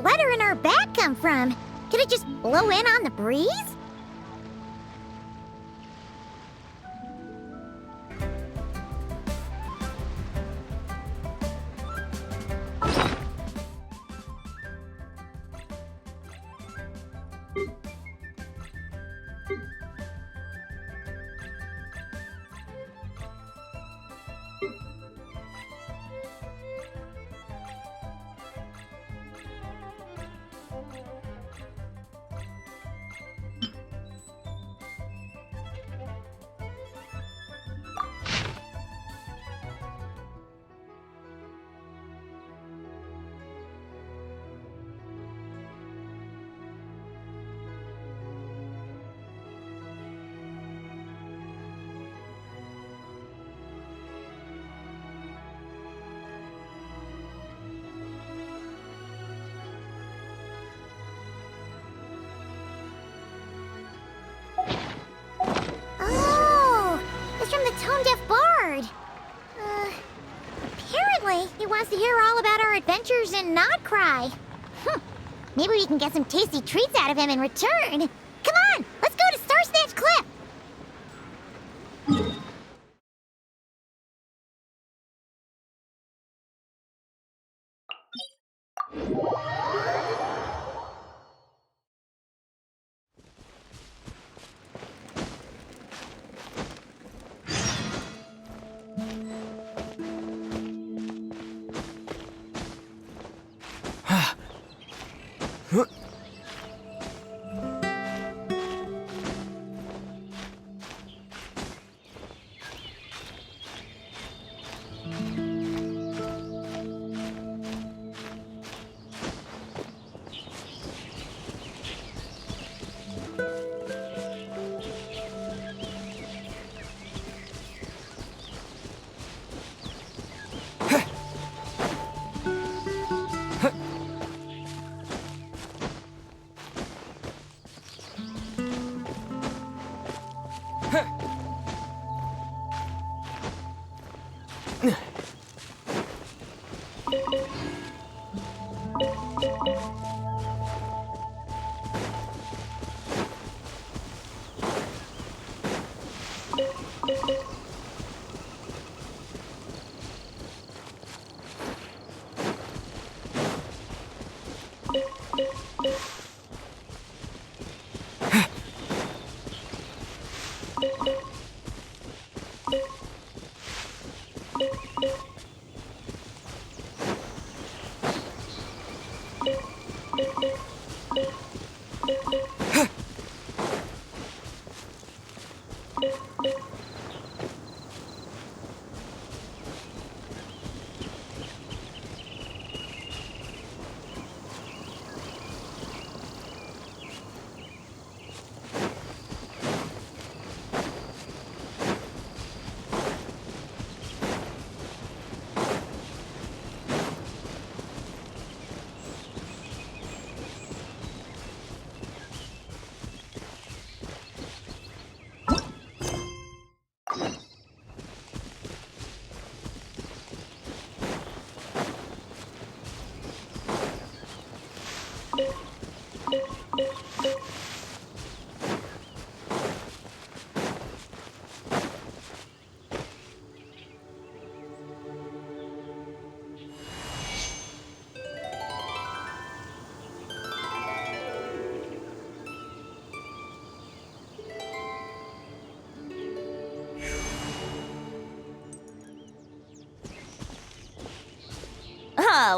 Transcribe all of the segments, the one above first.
sweater in her bag come from? Could it just blow in on the breeze? Tone-deaf bard. Apparently, he wants to hear all about our adventures in Not Cry. Maybe we can get some tasty treats out of him in return. Come on, let's go to Star Snatch Cliff.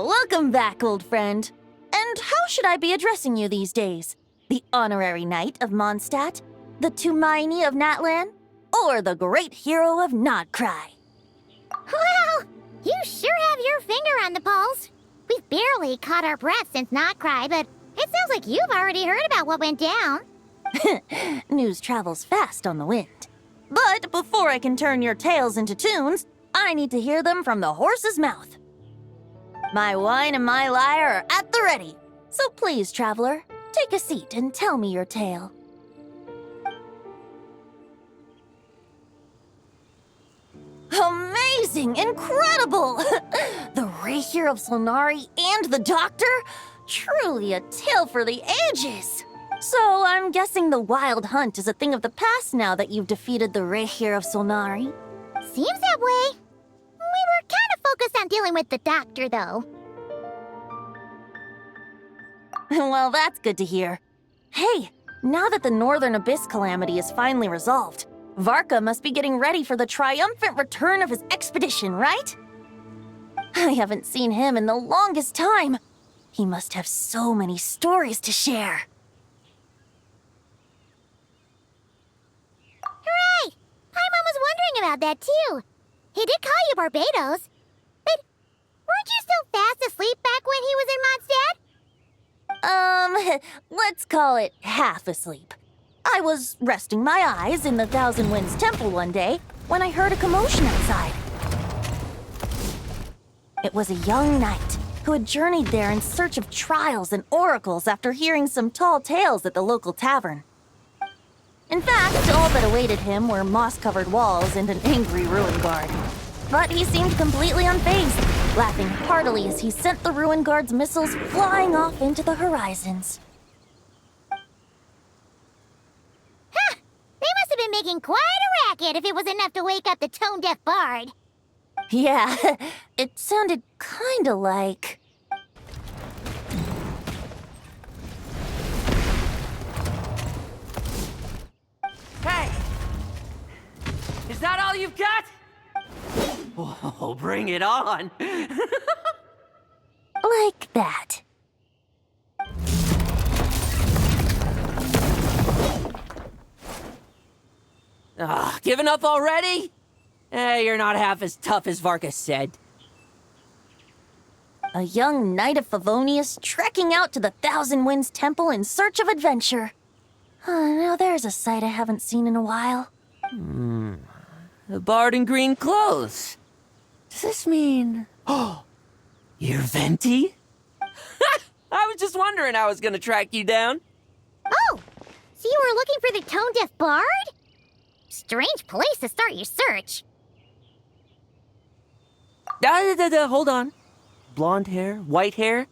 Welcome back, old friend. And how should I be addressing you these days? The honorary knight of Mondstadt? The Tumaini of Natlan? Or the great hero of Nodcry? Well, you sure have your finger on the pulse. We've barely caught our breath since Nodcry, but it sounds like you've already heard about what went down. News travels fast on the wind. But before I can turn your tales into tunes, I need to hear them from the horse's mouth. My wine and my lyre are at the ready. So please, traveler, take a seat and tell me your tale. Amazing! Incredible! The Rahier of Solnari and the doctor? truly a tale for the ages. So I'm guessing the wild hunt is a thing of the past now that you've defeated the Rehir of Solnari. Seems that way. We were kind of focused on dealing with the doctor, though. Well, that's good to hear. Hey, now that the Northern Abyss calamity is finally resolved, Varka must be getting ready for the triumphant return of his expedition, right? I haven't seen him in the longest time. He must have so many stories to share. Hooray! Paimon was wondering about that, too. He did call you Barbados. But weren't you still fast asleep back when he was in Mondstadt? Let's call it half asleep. I was resting my eyes in the Thousand Winds Temple one day when I heard a commotion outside. It was a young knight who had journeyed there in search of trials and oracles after hearing some tall tales at the local tavern. In fact, all that awaited him were moss-covered walls and an angry ruin guard. But he seemed completely unfazed, laughing heartily as he sent the ruin guard's missiles flying off into the horizons. Huh! They must have been making quite a racket if it was enough to wake up the tone-deaf bard. Yeah, it sounded kinda like... Hey! Is that all you've got? Oh, bring it on! like that. Giving up already? You're not half as tough as Varka said. A young knight of Favonius trekking out to the Thousand Winds Temple in search of adventure. Now there's a sight I haven't seen in a while. A bard in green clothes. Does this mean... Oh, you're Venti? I was just wondering how I was gonna track you down. Oh! So you were looking for the tone-deaf bard? Strange place to start your search. Hold on. Blonde hair, white hair.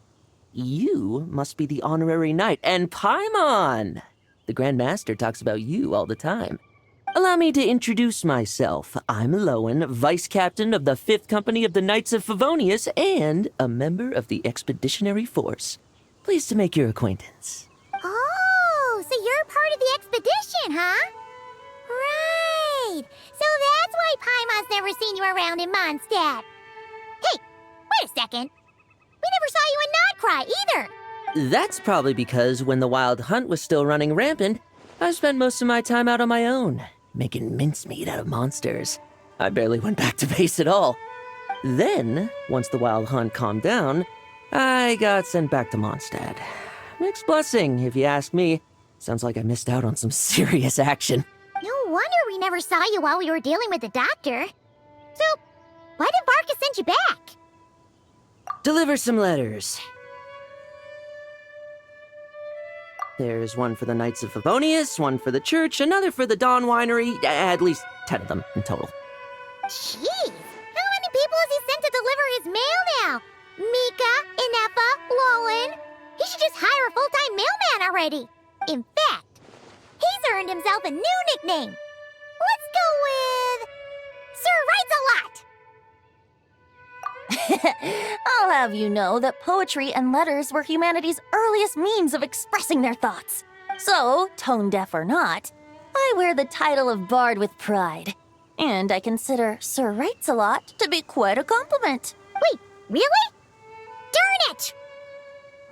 You must be the honorary knight, and Paimon! The Grand Master talks about you all the time. Allow me to introduce myself. I'm Lowen, Vice Captain of the 5th Company of the Knights of Favonius, and a member of the Expeditionary Force. Pleased to make your acquaintance. Oh, so you're part of the expedition, huh? Right. So that's why Paimon's never seen you around in Mondstadt. Hey, wait a second. We never saw you in Nodcry either. That's probably because when the wild hunt was still running rampant, I spent most of my time out on my own, making mincemeat out of monsters. I barely went back to base at all. Then, once the wild hunt calmed down, I got sent back to Mondstadt. Mixed blessing, if you ask me. Sounds like I missed out on some serious action. No wonder we never saw you while we were dealing with the doctor. So, why did Varka send you back? Deliver some letters. There's one for the Knights of Favonius, one for the church, another for the Dawn Winery, at least 10 of them in total. Jeez, how many people has he sent to deliver his mail now? Mika, Inefa, Lowen. He should just hire a full-time mailman already. In fact, he's earned himself a new nickname. Let's go with... Sir Writes-A-Lot. I'll have you know that poetry and letters were humanity's earliest means of expressing their thoughts. So, tone-deaf or not, I wear the title of Bard with pride. And I consider Sir Writes-A-Lot to be quite a compliment. Wait, really? Darn it!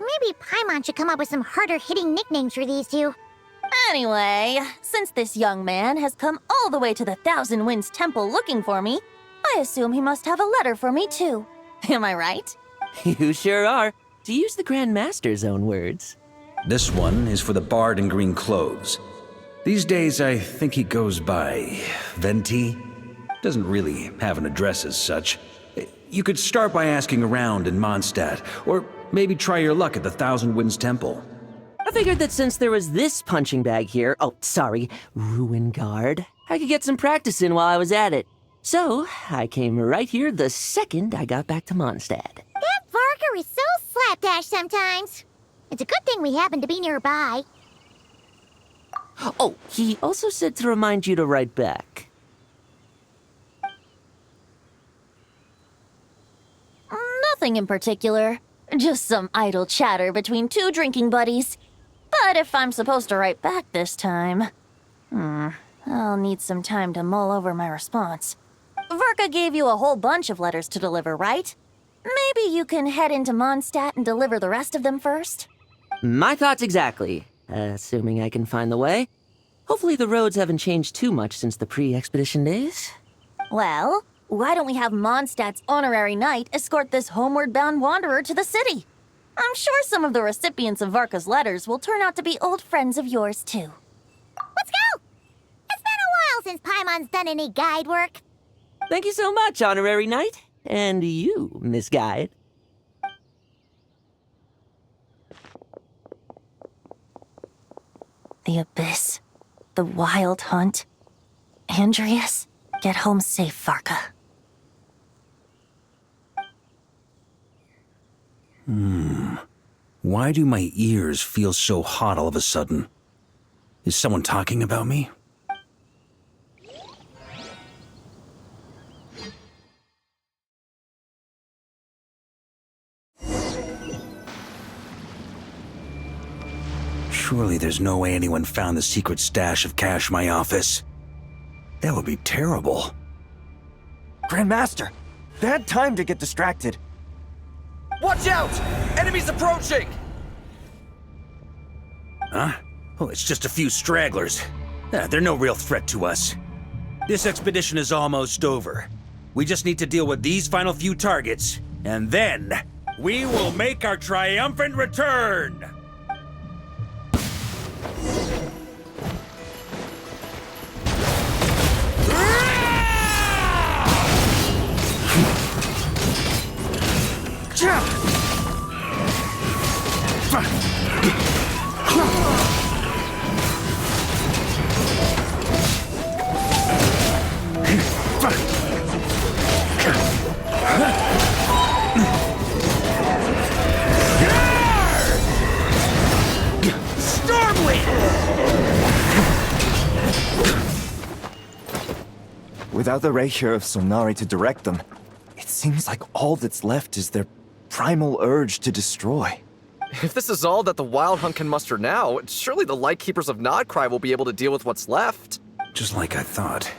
Maybe Paimon should come up with some harder-hitting nicknames for these two. Anyway, since this young man has come all the way to the Thousand Winds Temple looking for me, I assume he must have a letter for me too. Am I right? You sure are, to use the Grand Master's own words. This one is for the bard in green clothes. These days, I think he goes by Venti. Doesn't really have an address as such. You could start by asking around in Mondstadt, or maybe try your luck at the Thousand Winds Temple. I figured that since there was this punching bag here, ruin guard, I could get some practice in while I was at it. So, I came right here the second I got back to Mondstadt. That Varka is so slapdash sometimes. It's a good thing we happen to be nearby. Oh, he also said to remind you to write back. Nothing in particular. Just some idle chatter between two drinking buddies. But if I'm supposed to write back this time... I'll need some time to mull over my response. Varka gave you a whole bunch of letters to deliver, right? Maybe you can head into Mondstadt and deliver the rest of them first? My thoughts exactly. Assuming I can find the way. Hopefully the roads haven't changed too much since the pre-expedition days. Well, why don't we have Mondstadt's honorary knight escort this homeward-bound wanderer to the city? I'm sure some of the recipients of Varka's letters will turn out to be old friends of yours, too. Let's go! It's been a while since Paimon's done any guide work. Thank you so much, honorary knight. And you, Miss Guide. The abyss. The wild hunt. Andreas, get home safe, Varka. Why do my ears feel so hot all of a sudden? Is someone talking about me? Surely there's no way anyone found the secret stash of cash in my office. That would be terrible. Grandmaster, bad time to get distracted. Watch out! Enemies approaching! Huh? Oh, it's just a few stragglers. They're no real threat to us. This expedition is almost over. We just need to deal with these final few targets, and then we will make our triumphant return! Without the Rapier of Sonari to direct them, it seems like all that's left is their primal urge to destroy. If this is all that the Wild Hunt can muster now, surely the Lightkeepers of Nodcry will be able to deal with what's left. Just like I thought.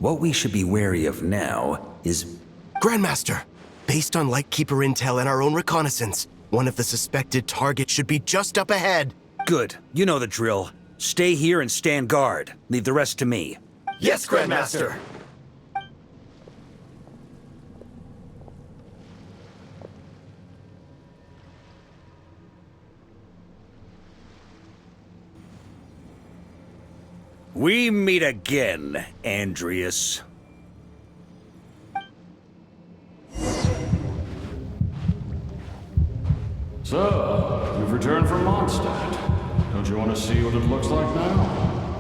What we should be wary of now is... Grandmaster, based on Lightkeeper intel and our own reconnaissance, one of the suspected targets should be just up ahead. Good. You know the drill. Stay here and stand guard. Leave the rest to me. Yes, Grandmaster! We meet again, Andreas. So, you've returned from Mondstadt. Don't you want to see what it looks like now?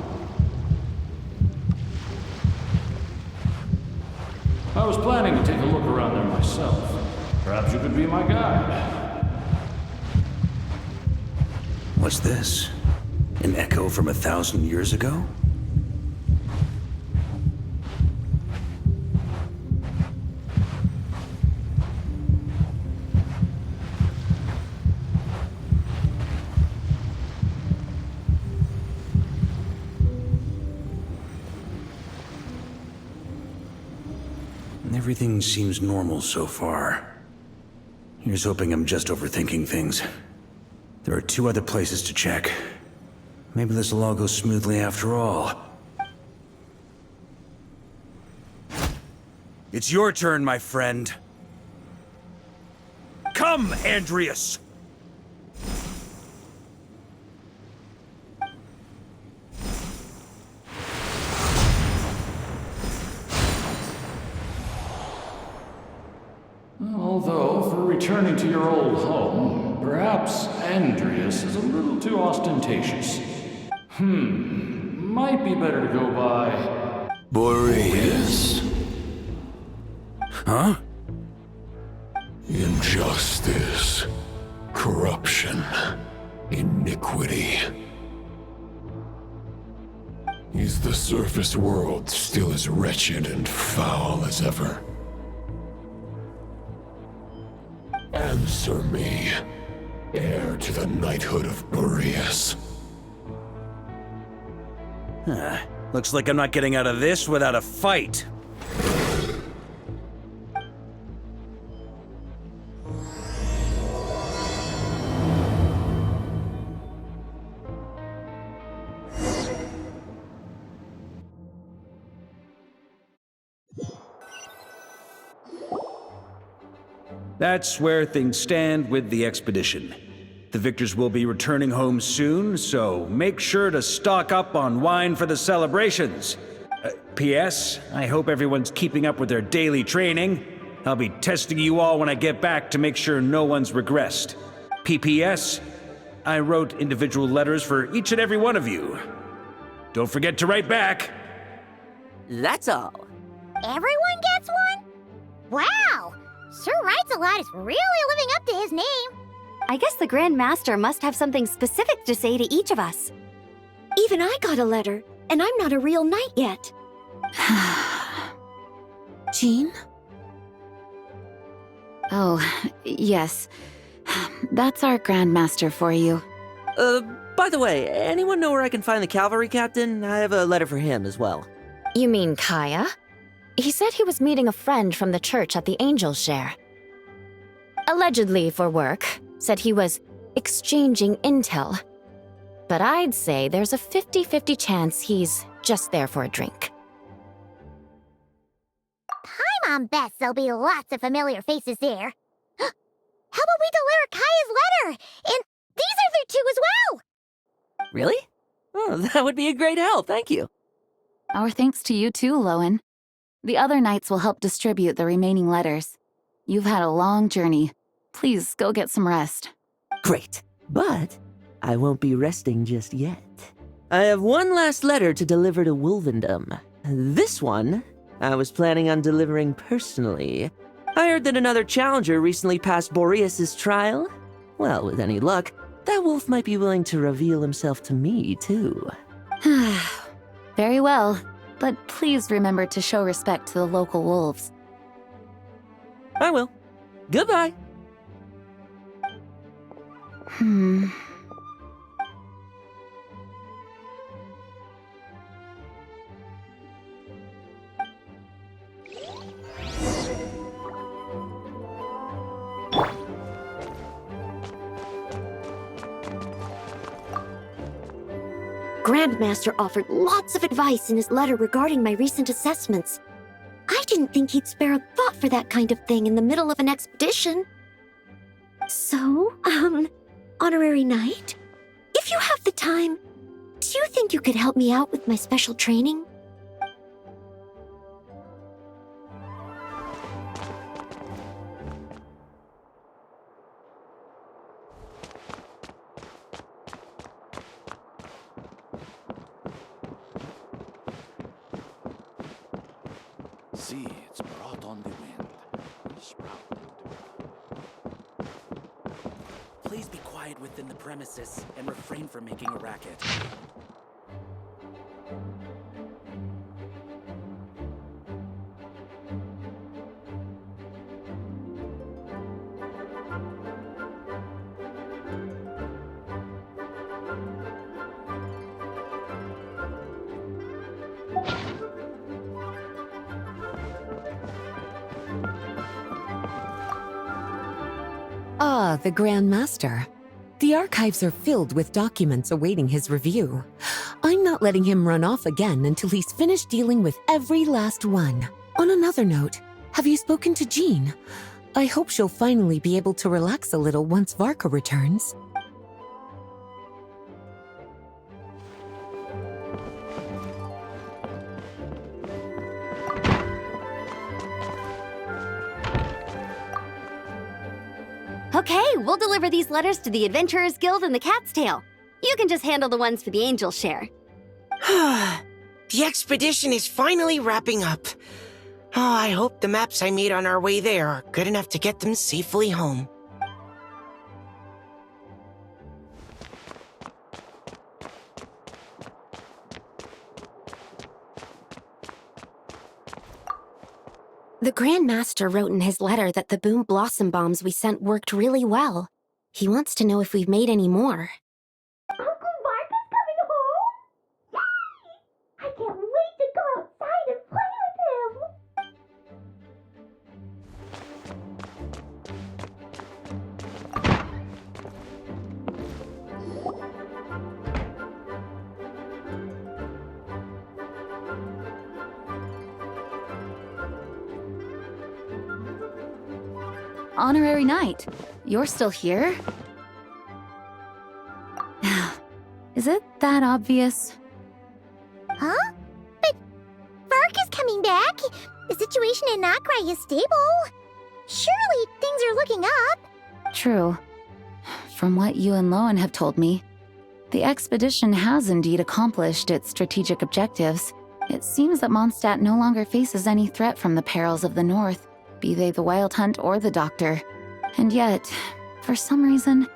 I was planning to take a look around there myself. Perhaps you could be my guide. What's this? An echo from 1,000 years ago? Everything seems normal so far. Here's hoping I'm just overthinking things. There are 2 other places to check. Maybe this'll all go smoothly after all. It's your turn, my friend. Come, Andreas! Although, for returning to your old home, perhaps Andreas is a little too ostentatious. Might be better to go by... Boreas. Huh? Injustice. Corruption. iniquity. Is the surface world still as wretched and foul as ever? Answer me, heir to the knighthood of Boreas. Looks like I'm not getting out of this without a fight. That's where things stand with the expedition. The victors will be returning home soon, so make sure to stock up on wine for the celebrations. P.S. I hope everyone's keeping up with their daily training. I'll be testing you all when I get back to make sure no one's regressed. P.P.S. I wrote individual letters for each and every one of you. Don't forget to write back. That's all. Everyone gets one? Wow! Sir Writes-A-Lot is really living up to his name. I guess the Grand Master must have something specific to say to each of us. Even I got a letter, and I'm not a real knight yet. Jean? Oh, yes. That's our Grand Master for you. By the way, anyone know where I can find the cavalry captain? I have a letter for him as well. You mean Kaya? He said he was meeting a friend from the church at the Angel's Share. Allegedly for work. Said he was exchanging intel. But I'd say there's a 50-50 chance he's just there for a drink. Paimon bets there'll be lots of familiar faces there. How about we deliver Kaya's letter? And these are there too as well! Really? Oh, that would be a great help, thank you. Our thanks to you too, Lowen. The other knights will help distribute the remaining letters. You've had a long journey. Please go get some rest. Great, but I won't be resting just yet. I have one last letter to deliver to Wolvendom. This one, I was planning on delivering personally. I heard that another challenger recently passed Boreas' trial. Well, with any luck, that wolf might be willing to reveal himself to me, too. Very well, but please remember to show respect to the local wolves. I will. Goodbye. Grandmaster offered lots of advice in his letter regarding my recent assessments. I didn't think he'd spare a thought for that kind of thing in the middle of an expedition. So, Honorary Knight, if you have the time, do you think you could help me out with my special training? See, it's brought on the wind. We sprout into it. Please be quiet within the premises and refrain from making a racket. Ah, the Grand Master. The archives are filled with documents awaiting his review. I'm not letting him run off again until he's finished dealing with every last one. On another note, have you spoken to Jean? I hope she'll finally be able to relax a little once Varka returns. Okay, we'll deliver these letters to the Adventurers Guild and the Cat's Tail. You can just handle the ones for the Angel's Share. The expedition is finally wrapping up. Oh, I hope the maps I made on our way there are good enough to get them safely home. The Grand Master wrote in his letter that the Boom Blossom Bombs we sent worked really well. He wants to know if we've made any more. Uncle Varka's coming home? Yay! I can't wait to go outside and play with him! Honorary Knight, you're still here? Is it that obvious? Huh? But Varka's coming back. The situation in Nakrai is stable. Surely things are looking up. True. From what you and Lowen have told me, the expedition has indeed accomplished its strategic objectives. It seems that Mondstadt no longer faces any threat from the perils of the North, be they the Wild Hunt or the Doctor. And yet, for some reason,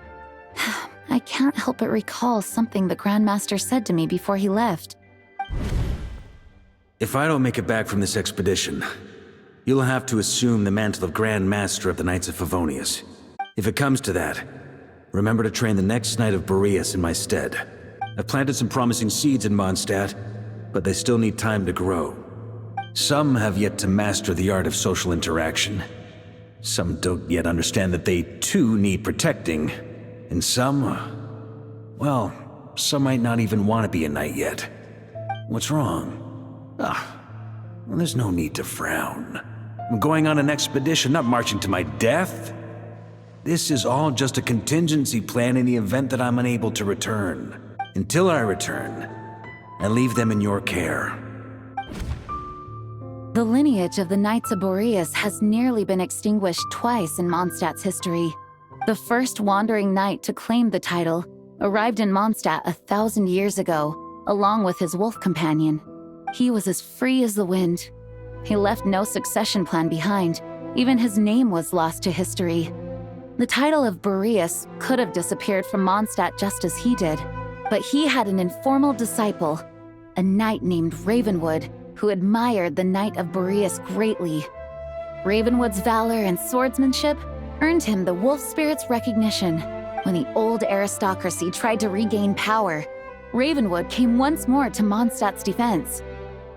I can't help but recall something the Grandmaster said to me before he left. If I don't make it back from this expedition, you'll have to assume the mantle of Grand Master of the Knights of Favonius. If it comes to that, remember to train the next Knight of Boreas in my stead. I've planted some promising seeds in Mondstadt, but they still need time to grow. Some have yet to master the art of social interaction. Some don't yet understand that they too need protecting. And some, well, some might not even want to be a knight yet. What's wrong? Well, there's no need to frown. I'm going on an expedition, not marching to my death. This is all just a contingency plan in the event that I'm unable to return. Until I return, I leave them in your care. The lineage of the Knights of Boreas has nearly been extinguished twice in Mondstadt's history. The first wandering knight to claim the title arrived in Mondstadt 1,000 years ago, along with his wolf companion. He was as free as the wind. He left no succession plan behind. Even his name was lost to history. The title of Boreas could have disappeared from Mondstadt just as he did, but he had an informal disciple, a knight named Ravenwood, who admired the Knight of Boreas greatly. Ravenwood's valor and swordsmanship earned him the wolf spirit's recognition. When the old aristocracy tried to regain power, Ravenwood came once more to Mondstadt's defense.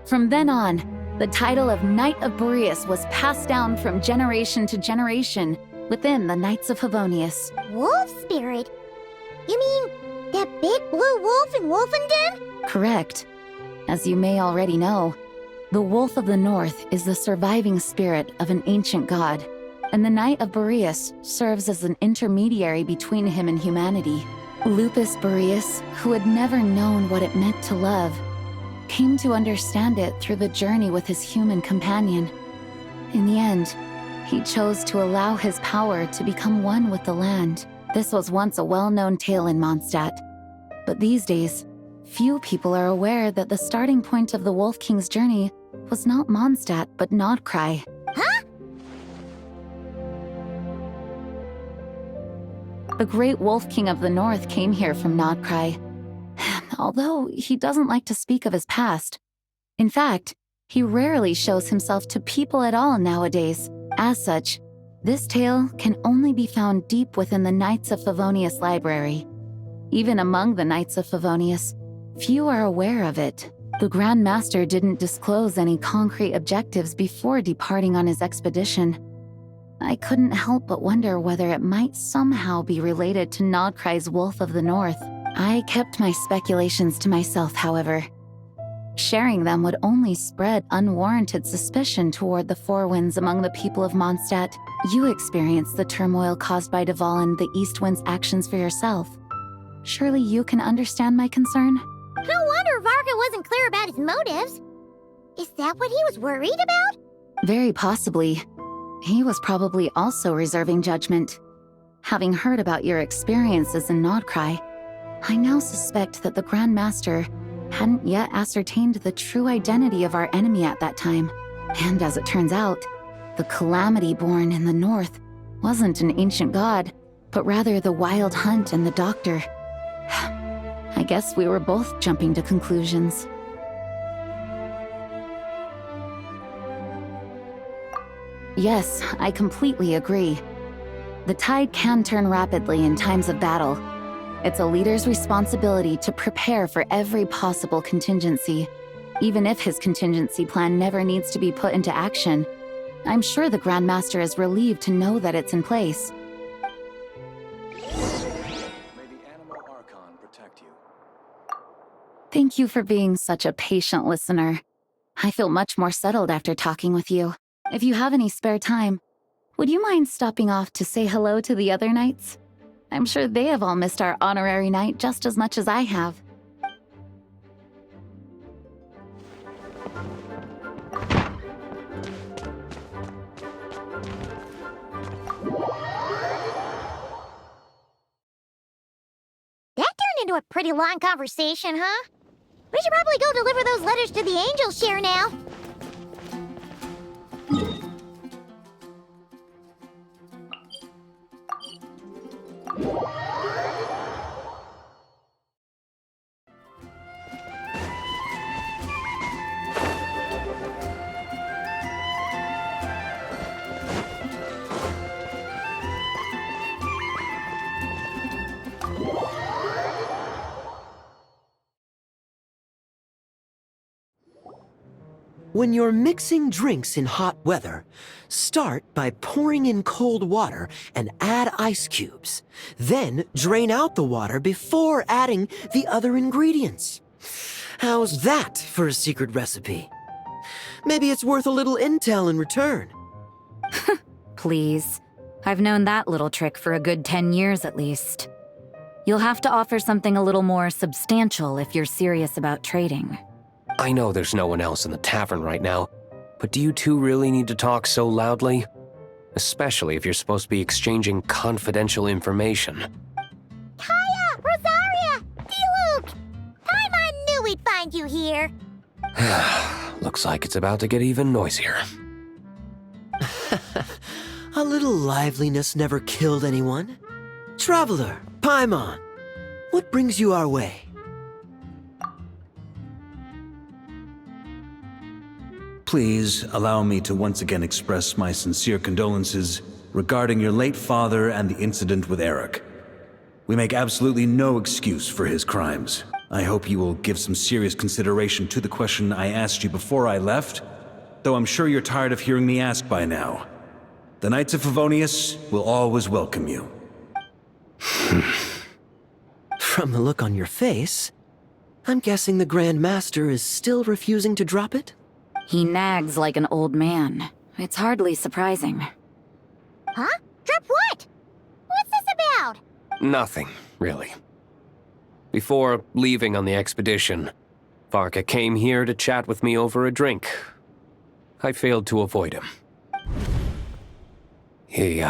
From then on, the title of Knight of Boreas was passed down from generation to generation within the Knights of Favonius. Wolf spirit? You mean that big blue wolf in Wolfenden? Correct. As you may already know, the Wolf of the North is the surviving spirit of an ancient god, and the Knight of Boreas serves as an intermediary between him and humanity. Lupus Boreas, who had never known what it meant to love, came to understand it through the journey with his human companion. In the end, he chose to allow his power to become one with the land. This was once a well-known tale in Mondstadt, but these days, few people are aware that the starting point of the Wolf King's journey was not Mondstadt, but Nodkrai. Huh? The great Wolf King of the North came here from Nodkrai, although he doesn't like to speak of his past. In fact, he rarely shows himself to people at all nowadays. As such, this tale can only be found deep within the Knights of Favonius library. Even among the Knights of Favonius, few are aware of it. The Grand Master didn't disclose any concrete objectives before departing on his expedition. I couldn't help but wonder whether it might somehow be related to Nodkrai's Wolf of the North. I kept my speculations to myself, however. Sharing them would only spread unwarranted suspicion toward the Four Winds among the people of Mondstadt. You experienced the turmoil caused by Dvalin, the East Wind's actions for yourself. Surely you can understand my concern? No wonder Varka wasn't clear about his motives. Is that what he was worried about? Very possibly. He was probably also reserving judgment. Having heard about your experiences in Nodkrai, I now suspect that the Grand Master hadn't yet ascertained the true identity of our enemy at that time. And as it turns out, the calamity born in the north wasn't an ancient god, but rather the Wild Hunt and the Doctor. I guess we were both jumping to conclusions. Yes, I completely agree. The tide can turn rapidly in times of battle. It's a leader's responsibility to prepare for every possible contingency, even if his contingency plan never needs to be put into action. I'm sure the Grand Master is relieved to know that it's in place. May the animal Archon protect you. Thank you for being such a patient listener. I feel much more settled after talking with you. If you have any spare time, would you mind stopping off to say hello to the other knights? I'm sure they have all missed our honorary knight just as much as I have. That turned into a pretty long conversation, huh? We should probably go deliver those letters to the angel share now. When you're mixing drinks in hot weather, start by pouring in cold water and add ice cubes. Then drain out the water before adding the other ingredients. How's that for a secret recipe? Maybe it's worth a little intel in return. Please. I've known that little trick for a good 10 years at least. You'll have to offer something a little more substantial if you're serious about trading. I know there's no one else in the tavern right now, but do you two really need to talk so loudly? Especially if you're supposed to be exchanging confidential information. Hiya! Rosaria! D-Luke! Paimon knew we'd find you here. Looks like it's about to get even noisier. A little liveliness never killed anyone. Traveler, Paimon, what brings you our way? Please allow me to once again express my sincere condolences regarding your late father and the incident with Eric. We make absolutely no excuse for his crimes. I hope you will give some serious consideration to the question I asked you before I left, though I'm sure you're tired of hearing me ask by now. The Knights of Favonius will always welcome you. From the look on your face, I'm guessing the Grand Master is still refusing to drop it? He nags like an old man. It's hardly surprising. Huh? Drop what? What's this about? Nothing, really. Before leaving on the expedition, Varka came here to chat with me over a drink. I failed to avoid him. He,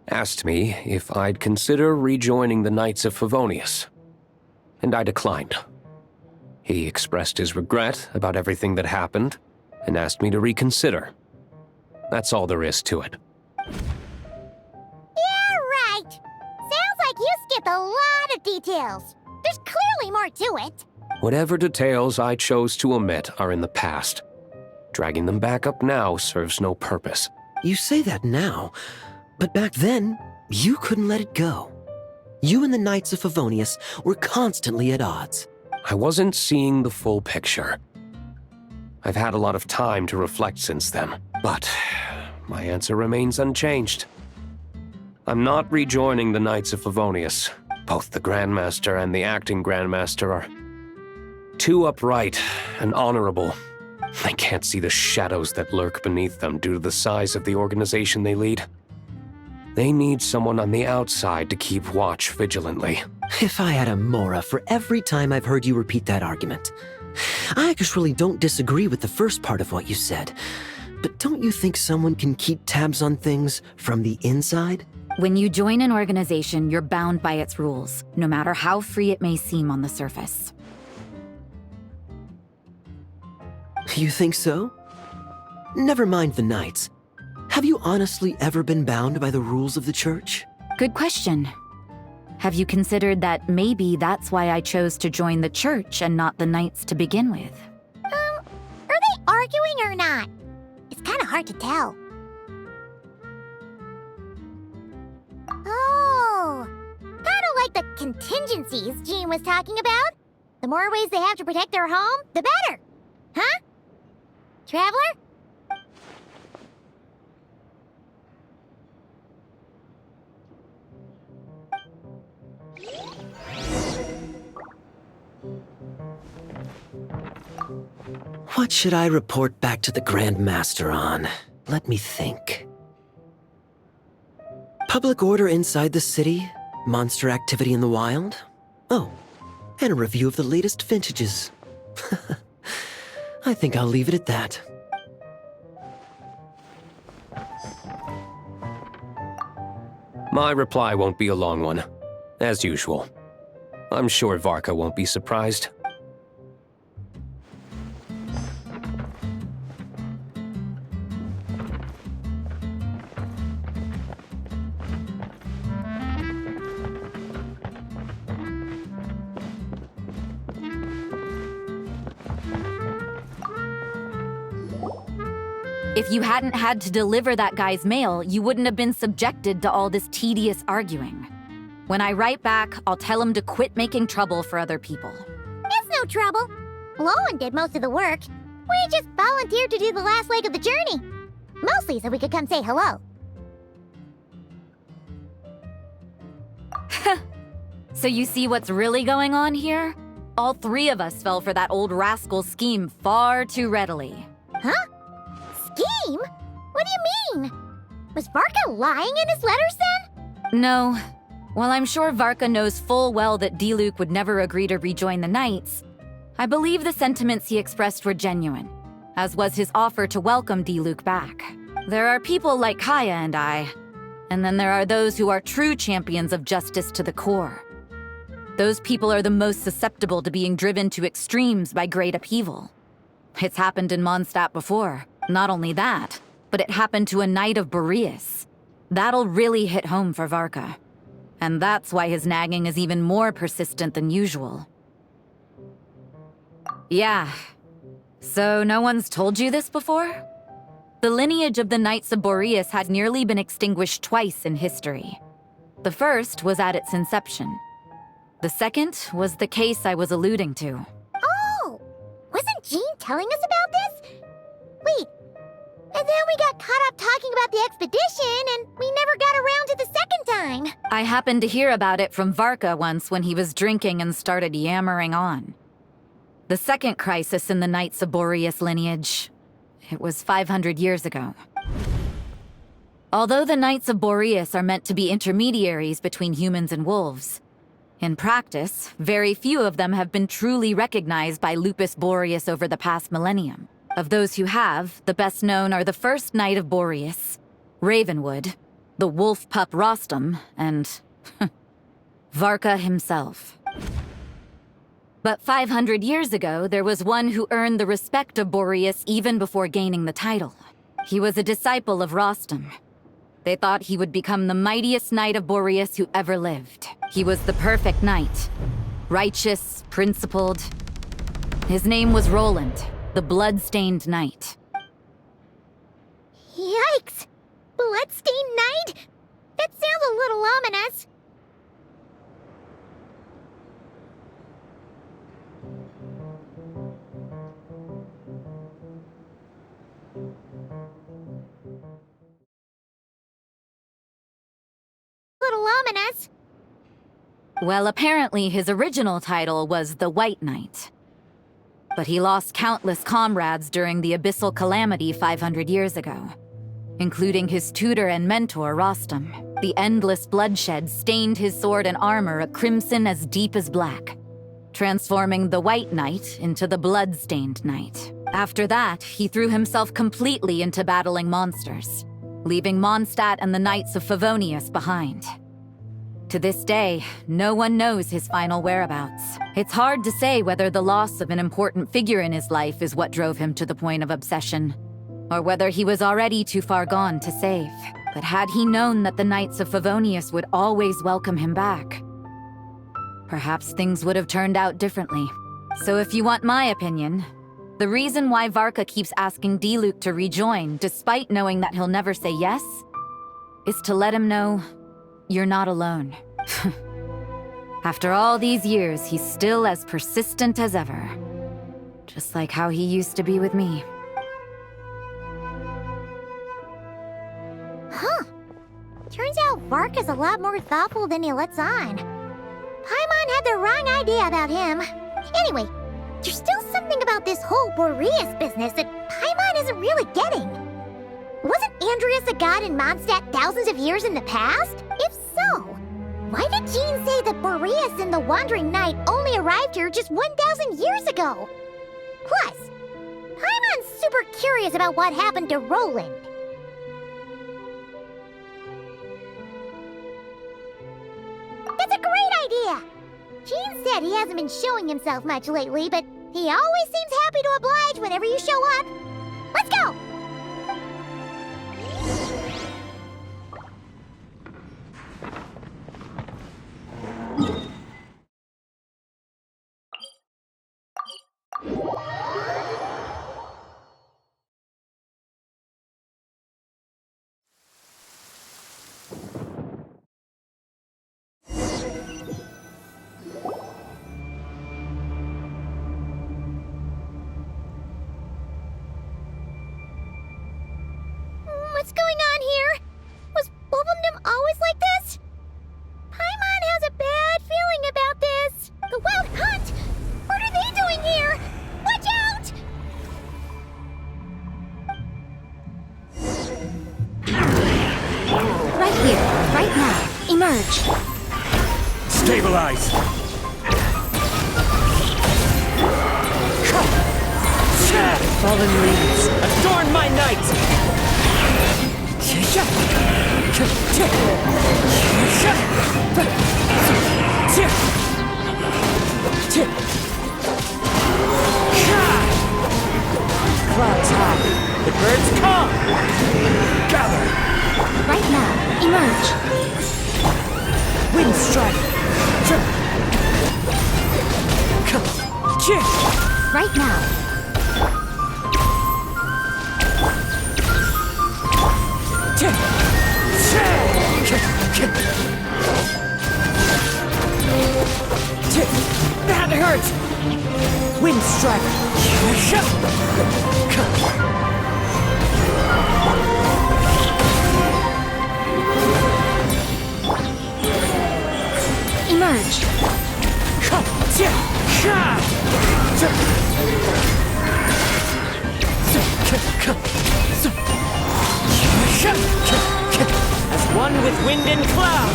asked me if I'd consider rejoining the Knights of Favonius, and I declined. He expressed his regret about everything that happened and asked me to reconsider. That's all there is to it. Yeah, right. Sounds like you skipped a lot of details. There's clearly more to it. Whatever details I chose to omit are in the past. Dragging them back up now serves no purpose. You say that now, but back then, you couldn't let it go. You and the Knights of Favonius were constantly at odds. I wasn't seeing the full picture. I've had a lot of time to reflect since then, but my answer remains unchanged. I'm not rejoining the Knights of Favonius. Both the Grandmaster and the acting Grandmaster are too upright and honorable. I can't see the shadows that lurk beneath them due to the size of the organization they lead. They need someone on the outside to keep watch vigilantly. If I had a Mora for every time I've heard you repeat that argument. I actually don't disagree with the first part of what you said, but don't you think someone can keep tabs on things from the inside? When you join an organization, you're bound by its rules, no matter how free it may seem on the surface. You think so? Never mind the Knights. Have you honestly ever been bound by the rules of the Church? Good question. Have you considered that maybe that's why I chose to join the Church and not the Knights to begin with? Are they arguing or not? It's kind of hard to tell. like the contingencies Jean was talking about. The more ways they have to protect their home, the better. Huh? Traveler? What should I report back to the Grand Master on? Let me think. Public order inside the city, monster activity in the wild. Oh, and a review of the latest vintages. I think I'll leave it at that. My reply won't be a long one, as usual. I'm sure Varka won't be surprised. If you hadn't had to deliver that guy's mail, you wouldn't have been subjected to all this tedious arguing. When I write back, I'll tell him to quit making trouble for other people. It's no trouble. Lowen did most of the work. We just volunteered to do the last leg of the journey. Mostly so we could come say hello. So you see what's really going on here? All three of us fell for that old rascal's scheme far too readily. Huh? Scheme? What do you mean? Was Varka lying in his letters then? No. While I'm sure Varka knows full well that Diluc would never agree to rejoin the Knights, I believe the sentiments he expressed were genuine, as was his offer to welcome Diluc back. There are people like Kaya and I, and then there are those who are true champions of justice to the core. Those people are the most susceptible to being driven to extremes by great upheaval. It's happened in Mondstadt before. Not only that, but it happened to a Knight of Boreas. That'll really hit home for Varka. And that's why his nagging is even more persistent than usual. Yeah. So no one's told you this before? The lineage of the Knights of Boreas had nearly been extinguished twice in history. The first was at its inception. The second was the case I was alluding to. Oh! Wasn't Jean telling us about this? Wait, and then we got caught up talking about the expedition, and we never got around to the second time. I happened to hear about it from Varka once when he was drinking and started yammering on. The second crisis in the Knights of Boreas lineage. It was 500 years ago. Although the Knights of Boreas are meant to be intermediaries between humans and wolves, in practice, very few of them have been truly recognized by Lupus Boreas over the past millennium. Of those who have, the best known are the first Knight of Boreas, Ravenwood, the wolf pup Rostam, and Varka himself. But 500 years ago, there was one who earned the respect of Boreas even before gaining the title. He was a disciple of Rostam. They thought he would become the mightiest Knight of Boreas who ever lived. He was the perfect knight. Righteous, principled. His name was Roland, the blood-stained knight. Yikes! Bloodstained Knight? That sounds a little ominous. Little ominous. Well, apparently his original title was the White Knight. But he lost countless comrades during the Abyssal Calamity 500 years ago, including his tutor and mentor, Rostam. The endless bloodshed stained his sword and armor a crimson as deep as black, transforming the White Knight into the Blood-Stained Knight. After that, he threw himself completely into battling monsters, leaving Mondstadt and the Knights of Favonius behind. To this day, no one knows his final whereabouts. It's hard to say whether the loss of an important figure in his life is what drove him to the point of obsession, or whether he was already too far gone to save. But had he known that the Knights of Favonius would always welcome him back, perhaps things would have turned out differently. So if you want my opinion, the reason why Varka keeps asking Diluc to rejoin, despite knowing that he'll never say yes, is to let him know you're not alone. After all these years, he's still as persistent as ever. Just like how he used to be with me. Huh. Turns out Varka's a lot more thoughtful than he lets on. Paimon had the wrong idea about him. Anyway, there's still something about this whole Boreas business that Paimon isn't really getting. Wasn't Andreas a god in Mondstadt thousands of years in the past? If so, why did Jean say that Boreas and the Wandering Knight only arrived here just 1,000 years ago? Plus, Paimon's super curious about what happened to Roland. That's a great idea! Jean said he hasn't been showing himself much lately, but he always seems happy to oblige whenever you show up. Let's go! What's going on here? Was Wolfendom always like this? Paimon has a bad feeling about this. The Wild Hunt? What are they doing here? Watch out! Right here, right now. Emerge. Stabilize! Fallen leaves, adorn my night! Clouds high, the birds come! Gather! Right now. Emerge. Wind strike! Right now. That hurts! Wind strike! Emerge. As one with wind and cloud!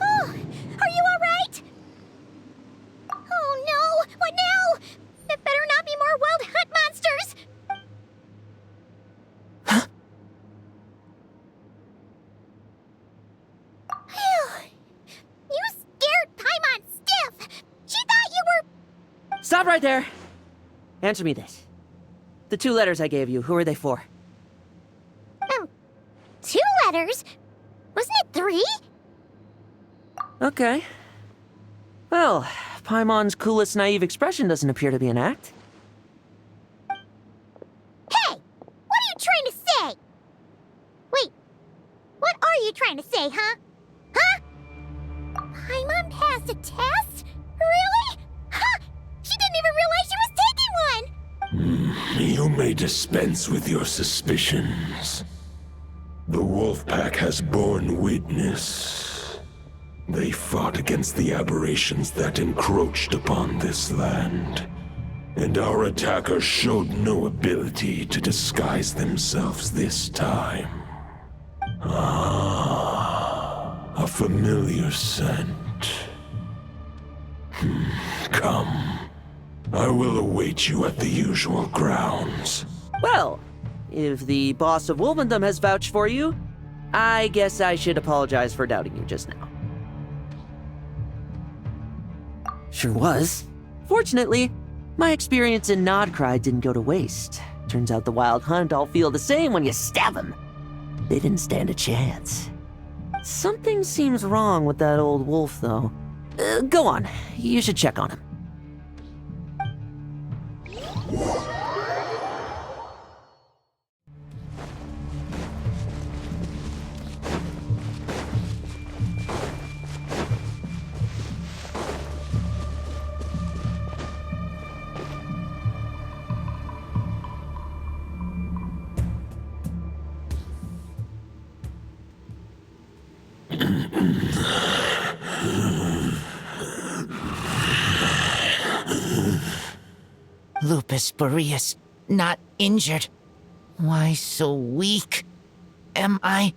Oh, are you alright? Oh no! What now? There better not be more Wild Hunt monsters! You scared Paimon stiff! She thought you were... Stop right there! Answer me this. The 2 letters I gave you, who are they for? 2 letters? Wasn't it 3? Okay. Well, Paimon's coolest naive expression doesn't appear to be an act. Hey! What are you trying to say? Wait, what are you trying to say, huh? Huh? Paimon passed a test? Really? Huh! She didn't even realize she was taking one! You may dispense with your suspicions. The wolf pack has borne witness. They fought against the aberrations that encroached upon this land, and our attackers showed no ability to disguise themselves this time. Ah, a familiar scent. Come. I will await you at the usual grounds. Well, if the boss of Wolfendom has vouched for you, I guess I should apologize for doubting you just now. Sure was. Fortunately, my experience in Nodcry didn't go to waste. Turns out the Wild Hunt all feel the same when you stab them. They didn't stand a chance. Something seems wrong with that old wolf, though. Go on, you should check on him. Lupus Boreas, not injured. Why so weak? Am I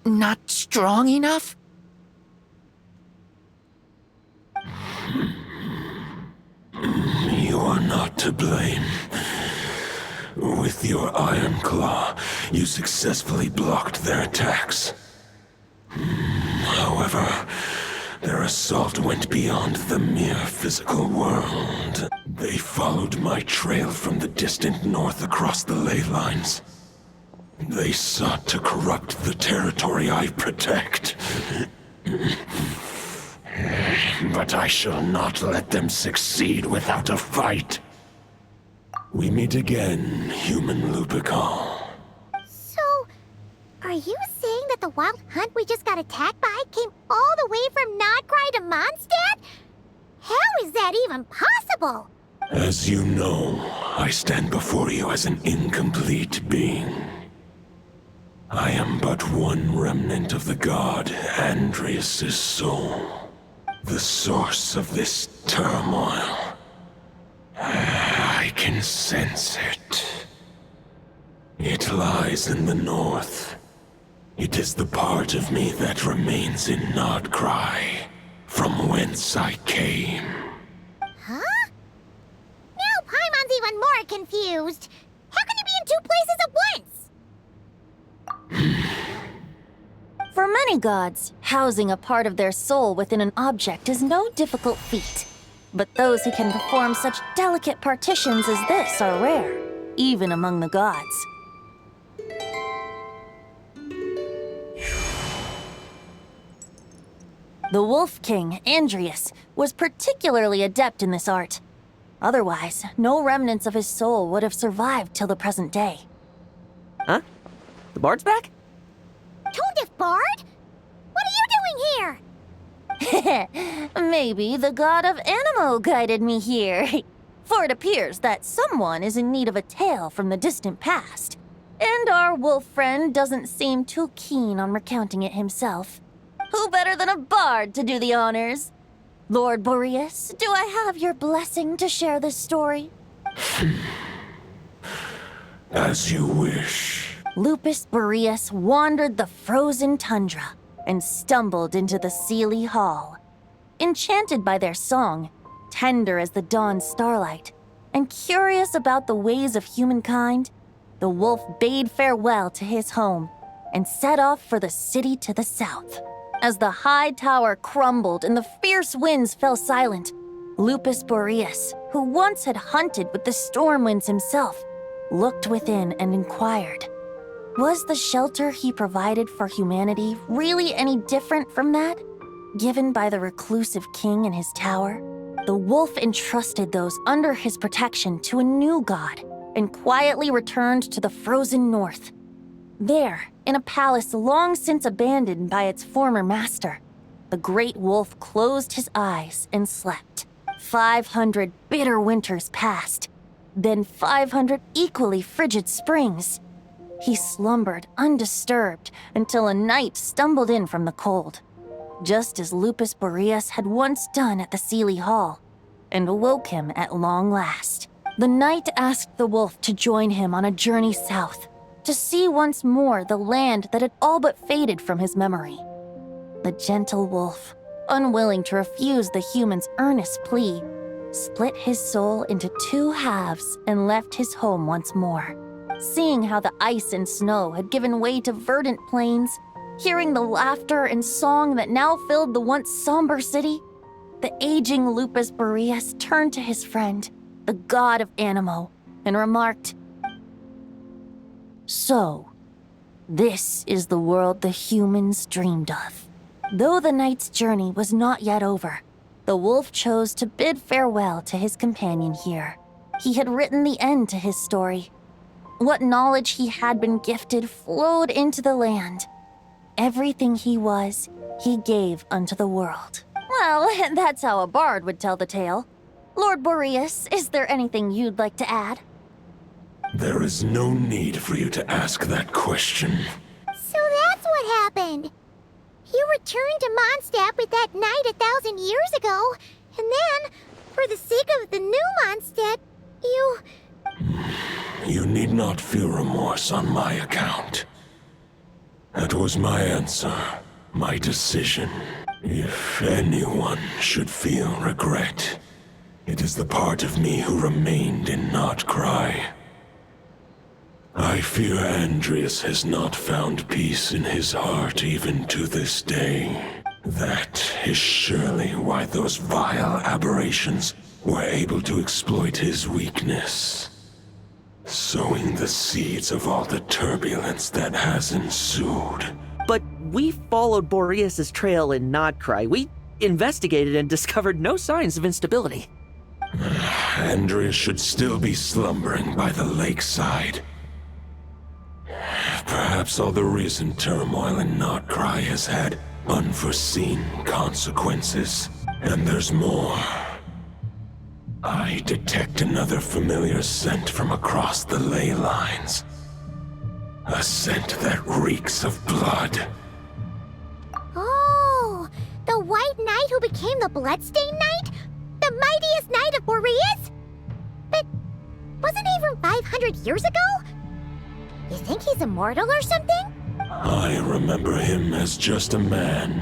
not strong enough? You are not to blame. With your Iron Claw, you successfully blocked their attacks. However, their assault went beyond the mere physical world. They followed my trail from the distant north across the ley lines. They sought to corrupt the territory I protect. But I shall not let them succeed without a fight. We meet again, human Lupical. So, are you saying that the wild hunt we just got attacked by came all the way from Nodcry to Mondstadt? How is that even possible? As you know, I stand before you as an incomplete being. I am but one remnant of the god Andrias' soul, the source of this turmoil. I can sense it. It lies in the north. It is the part of me that remains in Nodcry, from whence I came. Huh? Now Paimon's even more confused. How can he be in two places at once? For many gods, housing a part of their soul within an object is no difficult feat. But those who can perform such delicate partitions as this are rare, even among the gods. The Wolf King, Andrias, was particularly adept in this art. Otherwise, no remnants of his soul would have survived till the present day. Huh? The bard's back? Tone-deaf bard? What are you doing here? Maybe the god of Animo guided me here. For it appears that someone is in need of a tale from the distant past. And our wolf friend doesn't seem too keen on recounting it himself. Who better than a bard to do the honors? Lord Boreas, do I have your blessing to share this story? As you wish. Lupus Boreas wandered the frozen tundra and stumbled into the Seelie Hall. Enchanted by their song, tender as the dawn starlight, and curious about the ways of humankind, the wolf bade farewell to his home and set off for the city to the south. As the high tower crumbled and the fierce winds fell silent, Lupus Boreas, who once had hunted with the storm winds himself, looked within and inquired, was the shelter he provided for humanity really any different from that given by the reclusive king in his tower? The wolf entrusted those under his protection to a new god and quietly returned to the frozen north. There, in a palace long since abandoned by its former master, the great wolf closed his eyes and slept. 500 bitter winters passed, then 500 equally frigid springs. He slumbered undisturbed until a night stumbled in from the cold, just as Lupus Boreas had once done at the Seelie Hall, and awoke him at long last. The night asked the wolf to join him on a journey south, to see once more the land that had all but faded from his memory. The gentle wolf, unwilling to refuse the human's earnest plea, split his soul into two halves and left his home once more. Seeing how the ice and snow had given way to verdant plains, hearing the laughter and song that now filled the once somber city, the aging Lupus Boreas turned to his friend, the god of Animo, and remarked, "So, this is the world the humans dreamed of." Though the night's journey was not yet over, the wolf chose to bid farewell to his companion here. He had written the end to his story. What knowledge he had been gifted flowed into the land. Everything he was, he gave unto the world. Well, that's how a bard would tell the tale. Lord Boreas, is there anything you'd like to add? There is no need for you to ask that question. So that's what happened. You returned to Mondstadt with that knight 1,000 years ago. And then, for the sake of the new Mondstadt, you... You need not feel remorse on my account. That was my answer, my decision. If anyone should feel regret, it is the part of me who remained in Notcry. I fear Andreas has not found peace in his heart even to this day. That is surely why those vile aberrations were able to exploit his weakness, sowing the seeds of all the turbulence that has ensued. But we followed Boreas' trail in Notcry. We investigated and discovered no signs of instability. Andreas should still be slumbering by the lakeside. Perhaps all the recent turmoil in Notcry has had unforeseen consequences. And there's more. I detect another familiar scent from across the ley lines. A scent that reeks of blood. Oh, the White Knight who became the Bloodstained Knight? The mightiest knight of Boreas? But wasn't he from 500 years ago? You think he's immortal or something? I remember him as just a man.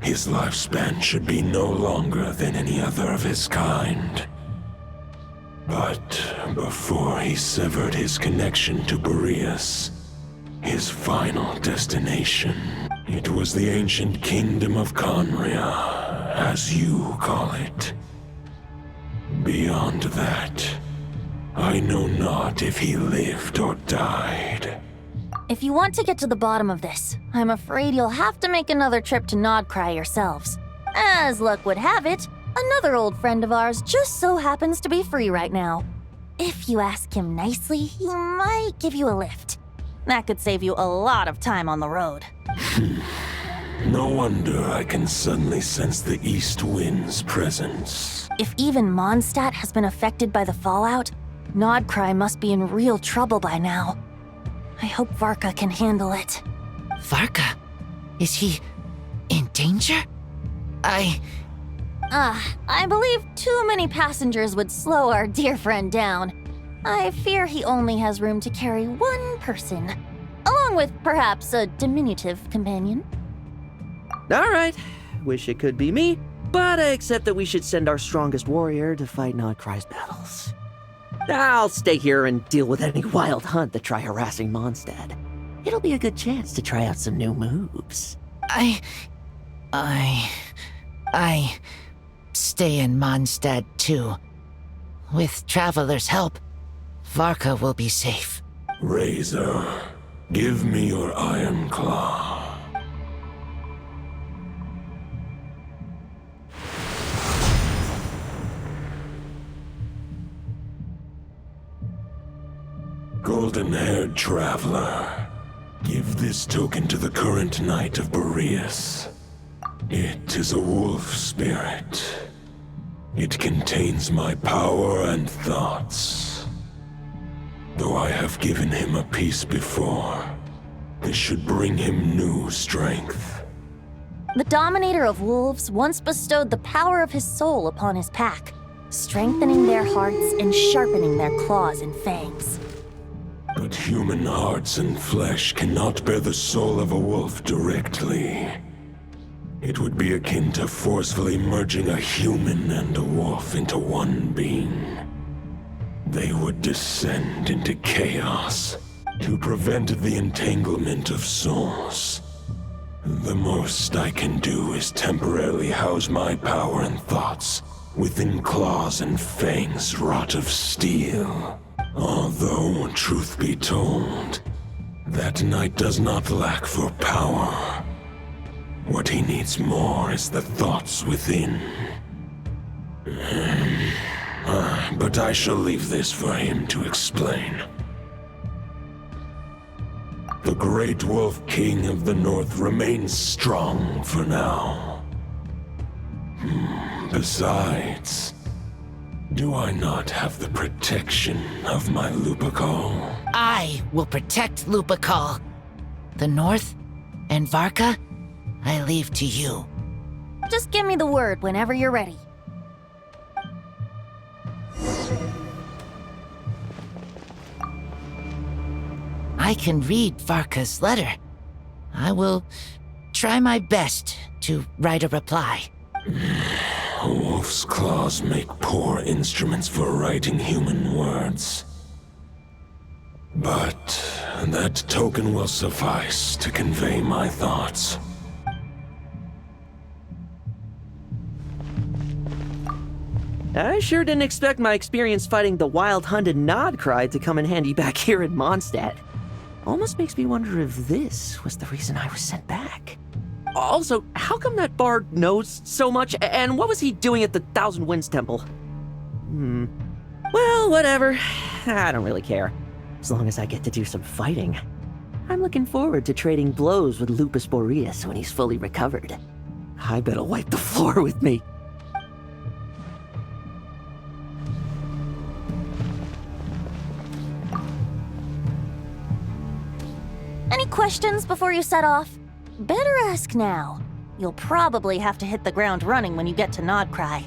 His lifespan should be no longer than any other of his kind. But before he severed his connection to Boreas, his final destination, it was the ancient kingdom of Conria, as you call it. Beyond that, I know not if he lived or died. If you want to get to the bottom of this, I'm afraid you'll have to make another trip to Nodcry yourselves. As luck would have it, another old friend of ours just so happens to be free right now. If you ask him nicely, he might give you a lift. That could save you a lot of time on the road. No wonder I can suddenly sense the east wind's presence. If even Mondstadt has been affected by the fallout, Nodcry must be in real trouble by now. I hope Varka can handle it. Varka? Is he in danger? I believe too many passengers would slow our dear friend down. I fear he only has room to carry one person, along with perhaps a diminutive companion. All right, wish it could be me, but I accept that we should send our strongest warrior to fight Nodcry's battles. I'll stay here and deal with any wild hunt that try harassing Mondstadt. It'll be a good chance to try out some new moves. I stay in Mondstadt too. With Traveler's help, Varka will be safe. Razor, give me your iron claw. Golden-haired traveler, give this token to the current knight of Boreas. It is a wolf spirit. It contains my power and thoughts. Though I have given him a piece before, this should bring him new strength. The Dominator of Wolves once bestowed the power of his soul upon his pack, strengthening their hearts and sharpening their claws and fangs. But human hearts and flesh cannot bear the soul of a wolf directly. It would be akin to forcefully merging a human and a wolf into one being. They would descend into chaos to prevent the entanglement of souls. The most I can do is temporarily house my power and thoughts within claws and fangs wrought of steel. Although, truth be told, that knight does not lack for power. What he needs more is the thoughts within. But I shall leave this for him to explain. The Great Wolf King of the North remains strong for now. Besides, do I not have the protection of my Lupacol? I will protect Lupacol. The North and Varka, I leave to you. Just give me the word whenever you're ready. I can read Varka's letter. I will try my best to write a reply. A wolf's claws make poor instruments for writing human words. But that token will suffice to convey my thoughts. I sure didn't expect my experience fighting the wild-hunted Nodcry to come in handy back here in Mondstadt. Almost makes me wonder if this was the reason I was sent back. Also, how come that bard knows so much, and what was he doing at the Thousand Winds Temple? Well, whatever. I don't really care. As long as I get to do some fighting. I'm looking forward to trading blows with Lupus Boreas when he's fully recovered. I bet he'll wipe the floor with me. Any questions before you set off? Better ask now. You'll probably have to hit the ground running when you get to Nodcry.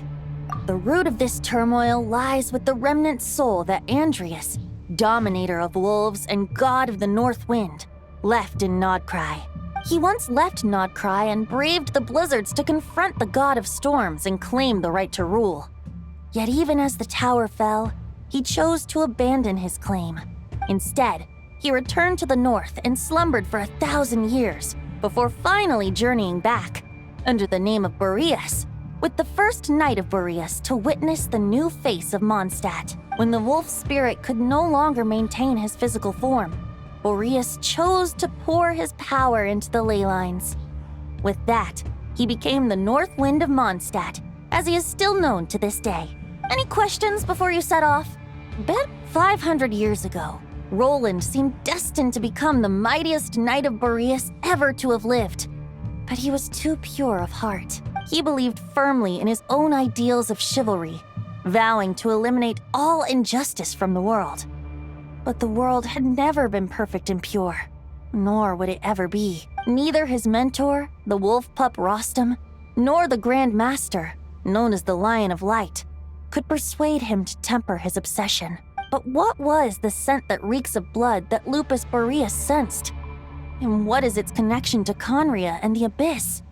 The root of this turmoil lies with the remnant soul that Andrius, dominator of wolves and god of the North Wind, left in Nodcry. He once left Nodcry and braved the blizzards to confront the god of storms and claim the right to rule. Yet even as the tower fell, he chose to abandon his claim. Instead, he returned to the north and slumbered for 1,000 years before finally journeying back, under the name of Boreas, with the first Knight of Boreas to witness the new face of Mondstadt. When the wolf spirit could no longer maintain his physical form, Boreas chose to pour his power into the ley lines. With that, he became the North Wind of Mondstadt, as he is still known to this day. Any questions before you set off? Bet 500 years ago, Roland seemed destined to become the mightiest Knight of Boreas ever to have lived. But he was too pure of heart. He believed firmly in his own ideals of chivalry, vowing to eliminate all injustice from the world. But the world had never been perfect and pure, nor would it ever be. Neither his mentor, the wolf pup Rostam, nor the Grand Master, known as the Lion of Light, could persuade him to temper his obsession. But what was the scent that reeks of blood that Lupus Boreas sensed? And what is its connection to Conria and the Abyss?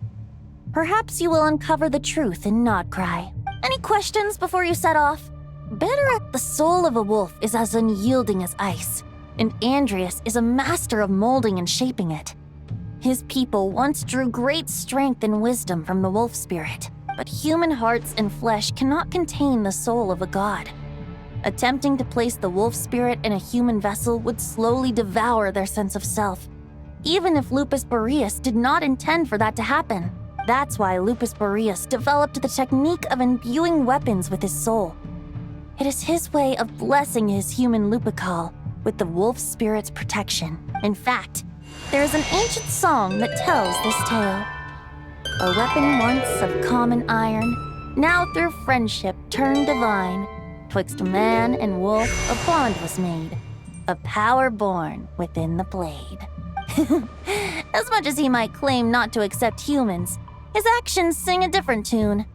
Perhaps you will uncover the truth in Nodcry. Any questions before you set off? The soul of a wolf is as unyielding as ice, and Andrius is a master of molding and shaping it. His people once drew great strength and wisdom from the wolf spirit, but human hearts and flesh cannot contain the soul of a god. Attempting to place the wolf spirit in a human vessel would slowly devour their sense of self, even if Lupus Boreas did not intend for that to happen. That's why Lupus Boreas developed the technique of imbuing weapons with his soul. It is his way of blessing his human Lupical with the wolf spirit's protection. In fact, there is an ancient song that tells this tale. A weapon once of common iron, now through friendship turned divine. Twixt man and wolf a bond was made, a power born within the blade. As much as he might claim not to accept humans, his actions sing a different tune.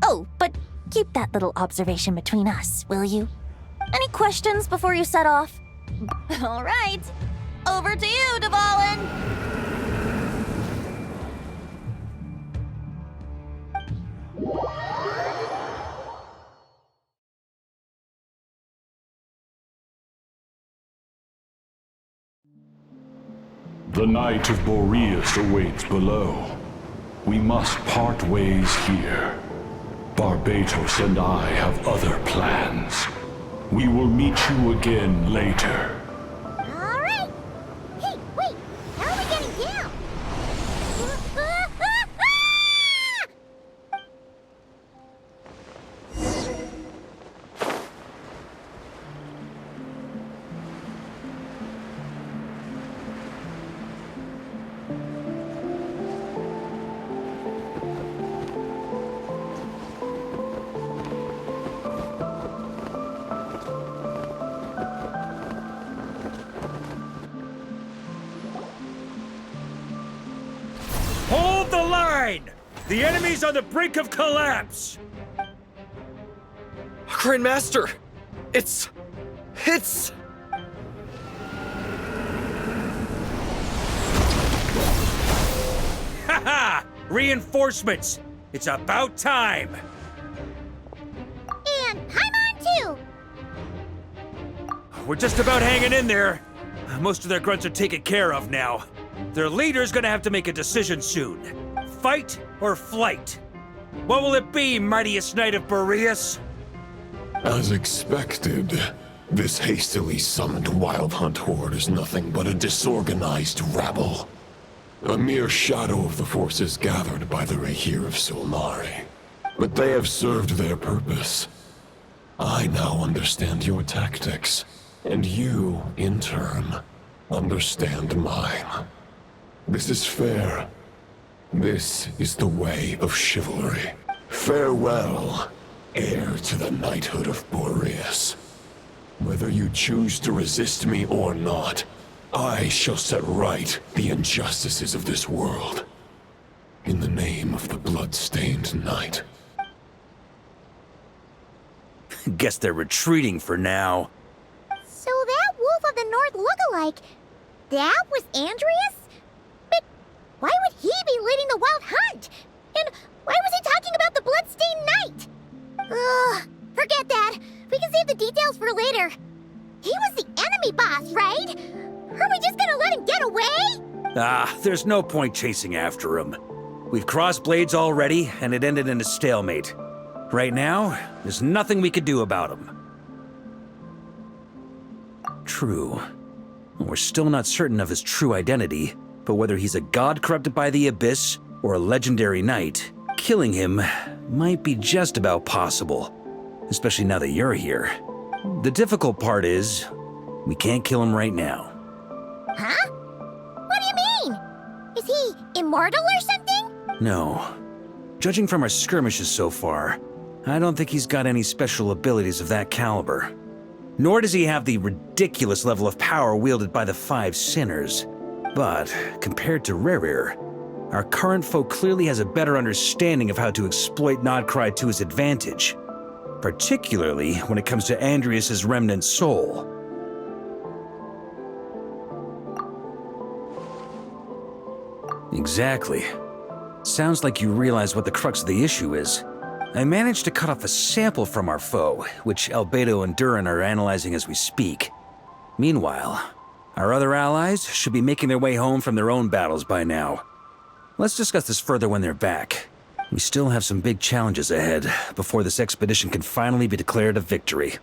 Oh, but keep that little observation between us, will you? Any questions before you set off? All right, over to you, Dvalin! The Knight of Boreas awaits below. We must part ways here. Barbatos and I have other plans. We will meet you again later. All right. Hey, wait. How are we getting down? line! The enemy's on the brink of collapse! Grandmaster! It's... Haha! Reinforcements! It's about time! And Paimon too! We're just about hanging in there. Most of their grunts are taken care of now. Their leader's gonna have to make a decision soon. Fight or flight? What will it be, mightiest knight of Boreas? As expected, this hastily summoned Wild Hunt horde is nothing but a disorganized rabble. A mere shadow of the forces gathered by the Rahir of Solnari. But they have served their purpose. I now understand your tactics, and you, in turn, understand mine. This is fair. This is the way of chivalry. Farewell, heir to the knighthood of Boreas. Whether you choose to resist me or not, I shall set right the injustices of this world. In the name of the blood-stained knight. Guess they're retreating for now. So that Wolf of the North lookalike, that was Andreas? But why would he be leading the Wild Hunt? And why was he talking about the Bloodstained Knight? Ugh, forget that. We can save the details for later. He was the enemy boss, right? Are we just gonna let him get away? There's no point chasing after him. We've crossed blades already, and it ended in a stalemate. Right now, there's nothing we could do about him. True. We're still not certain of his true identity, but whether he's a god corrupted by the Abyss or a legendary knight, killing him might be just about possible, especially now that you're here. The difficult part is, we can't kill him right now. Huh? What do you mean? Is he immortal or something? No. Judging from our skirmishes so far, I don't think he's got any special abilities of that caliber. Nor does he have the ridiculous level of power wielded by the Five Sinners. But, compared to Rerir, our current foe clearly has a better understanding of how to exploit Nodcry to his advantage. Particularly when it comes to Andreas' remnant soul. Exactly. Sounds like you realize what the crux of the issue is. I managed to cut off a sample from our foe, which Albedo and Durin are analyzing as we speak. Meanwhile, our other allies should be making their way home from their own battles by now. Let's discuss this further when they're back. We still have some big challenges ahead before this expedition can finally be declared a victory.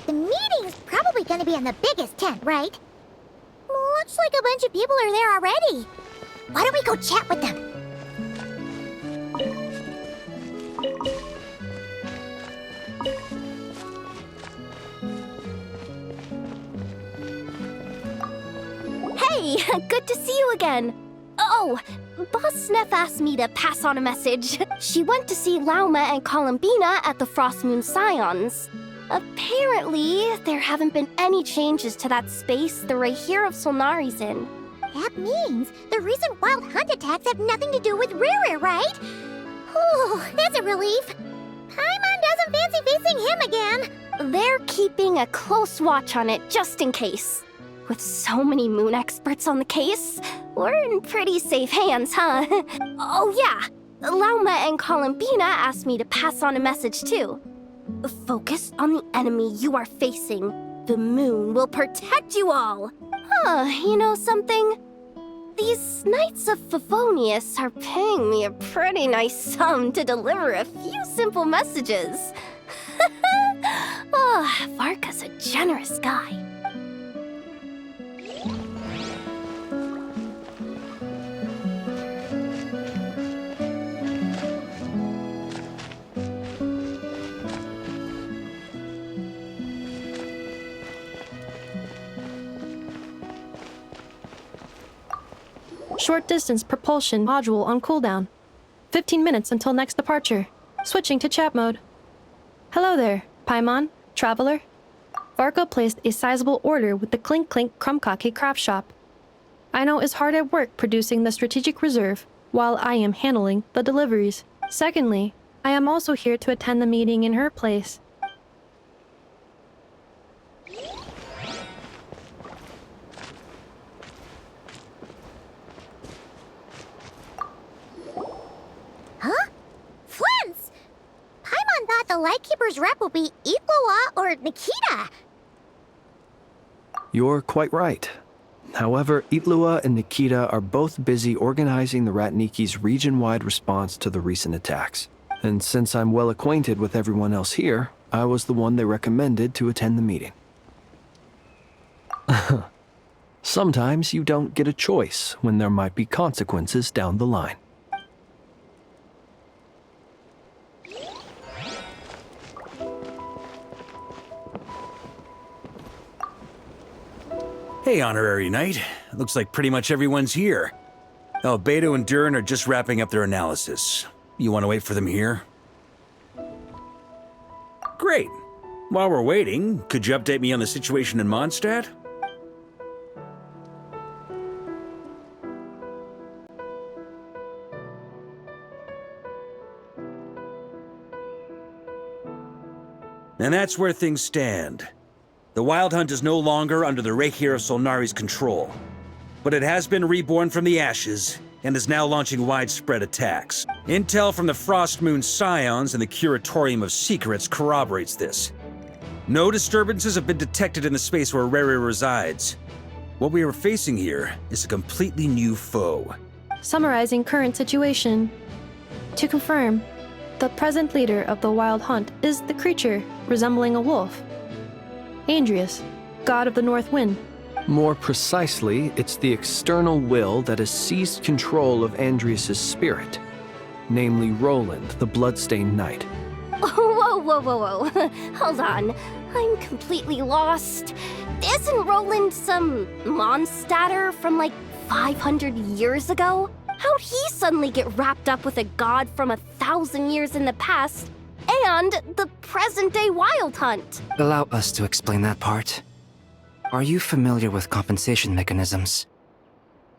The meeting's probably gonna be in the biggest tent, right? Looks like a bunch of people are there already. Why don't we go chat with them? Hey, good to see you again. Oh, Boss Sneff asked me to pass on a message. She went to see Lauma and Columbina at the Frostmoon Scions. Apparently, there haven't been any changes to that space the Rahir of Solnari's in. That means the recent Wild Hunt attacks have nothing to do with Rerir, right? Whew, that's a relief. Paimon doesn't fancy facing him again. They're keeping a close watch on it just in case. With so many moon experts on the case, we're in pretty safe hands, huh? Oh yeah, Lauma and Columbina asked me to pass on a message too. Focus on the enemy you are facing. The moon will protect you all. Huh, you know something? These Knights of Favonius are paying me a pretty nice sum to deliver a few simple messages. Oh, Varka's a generous guy. Short distance propulsion module on cooldown. 15 minutes until next departure. Switching to chat mode. Hello there, Paimon. Traveler, Varka placed a sizable order with the Clink Clink Krumkake craft shop. I know is hard at work producing the strategic reserve, while I am handling the deliveries. Secondly, I am also here to attend the meeting in her place. Huh? Flint's! Paimon thought the Lightkeeper's rep would be Iqua or Nikita. You're quite right. However, Itlua and Nikita are both busy organizing the Ratniki's region-wide response to the recent attacks. And since I'm well acquainted with everyone else here, I was the one they recommended to attend the meeting. Sometimes you don't get a choice when there might be consequences down the line. Hey, Honorary Knight. Looks like pretty much everyone's here. Oh, Beto and Durin are just wrapping up their analysis. You want to wait for them here? Great. While we're waiting, could you update me on the situation in Mondstadt? And that's where things stand. The Wild Hunt is no longer under the Reikir of Solnari's control, but it has been reborn from the ashes and is now launching widespread attacks. Intel from the Frost Moon Scions and the Curatorium of Secrets corroborates this. No disturbances have been detected in the space where Rere resides. What we are facing here is a completely new foe. Summarizing current situation. To confirm, the present leader of the Wild Hunt is the creature resembling a wolf. Andrius, god of the North Wind. More precisely, it's the external will that has seized control of Andrius' spirit, namely Roland, the Bloodstained Knight. Whoa, whoa, whoa, whoa. Hold on. I'm completely lost. Isn't Roland some Mondstadter from like 500 years ago? How'd he suddenly get wrapped up with a god from 1,000 years in the past and the present-day Wild Hunt? Allow us to explain that part. Are you familiar with compensation mechanisms?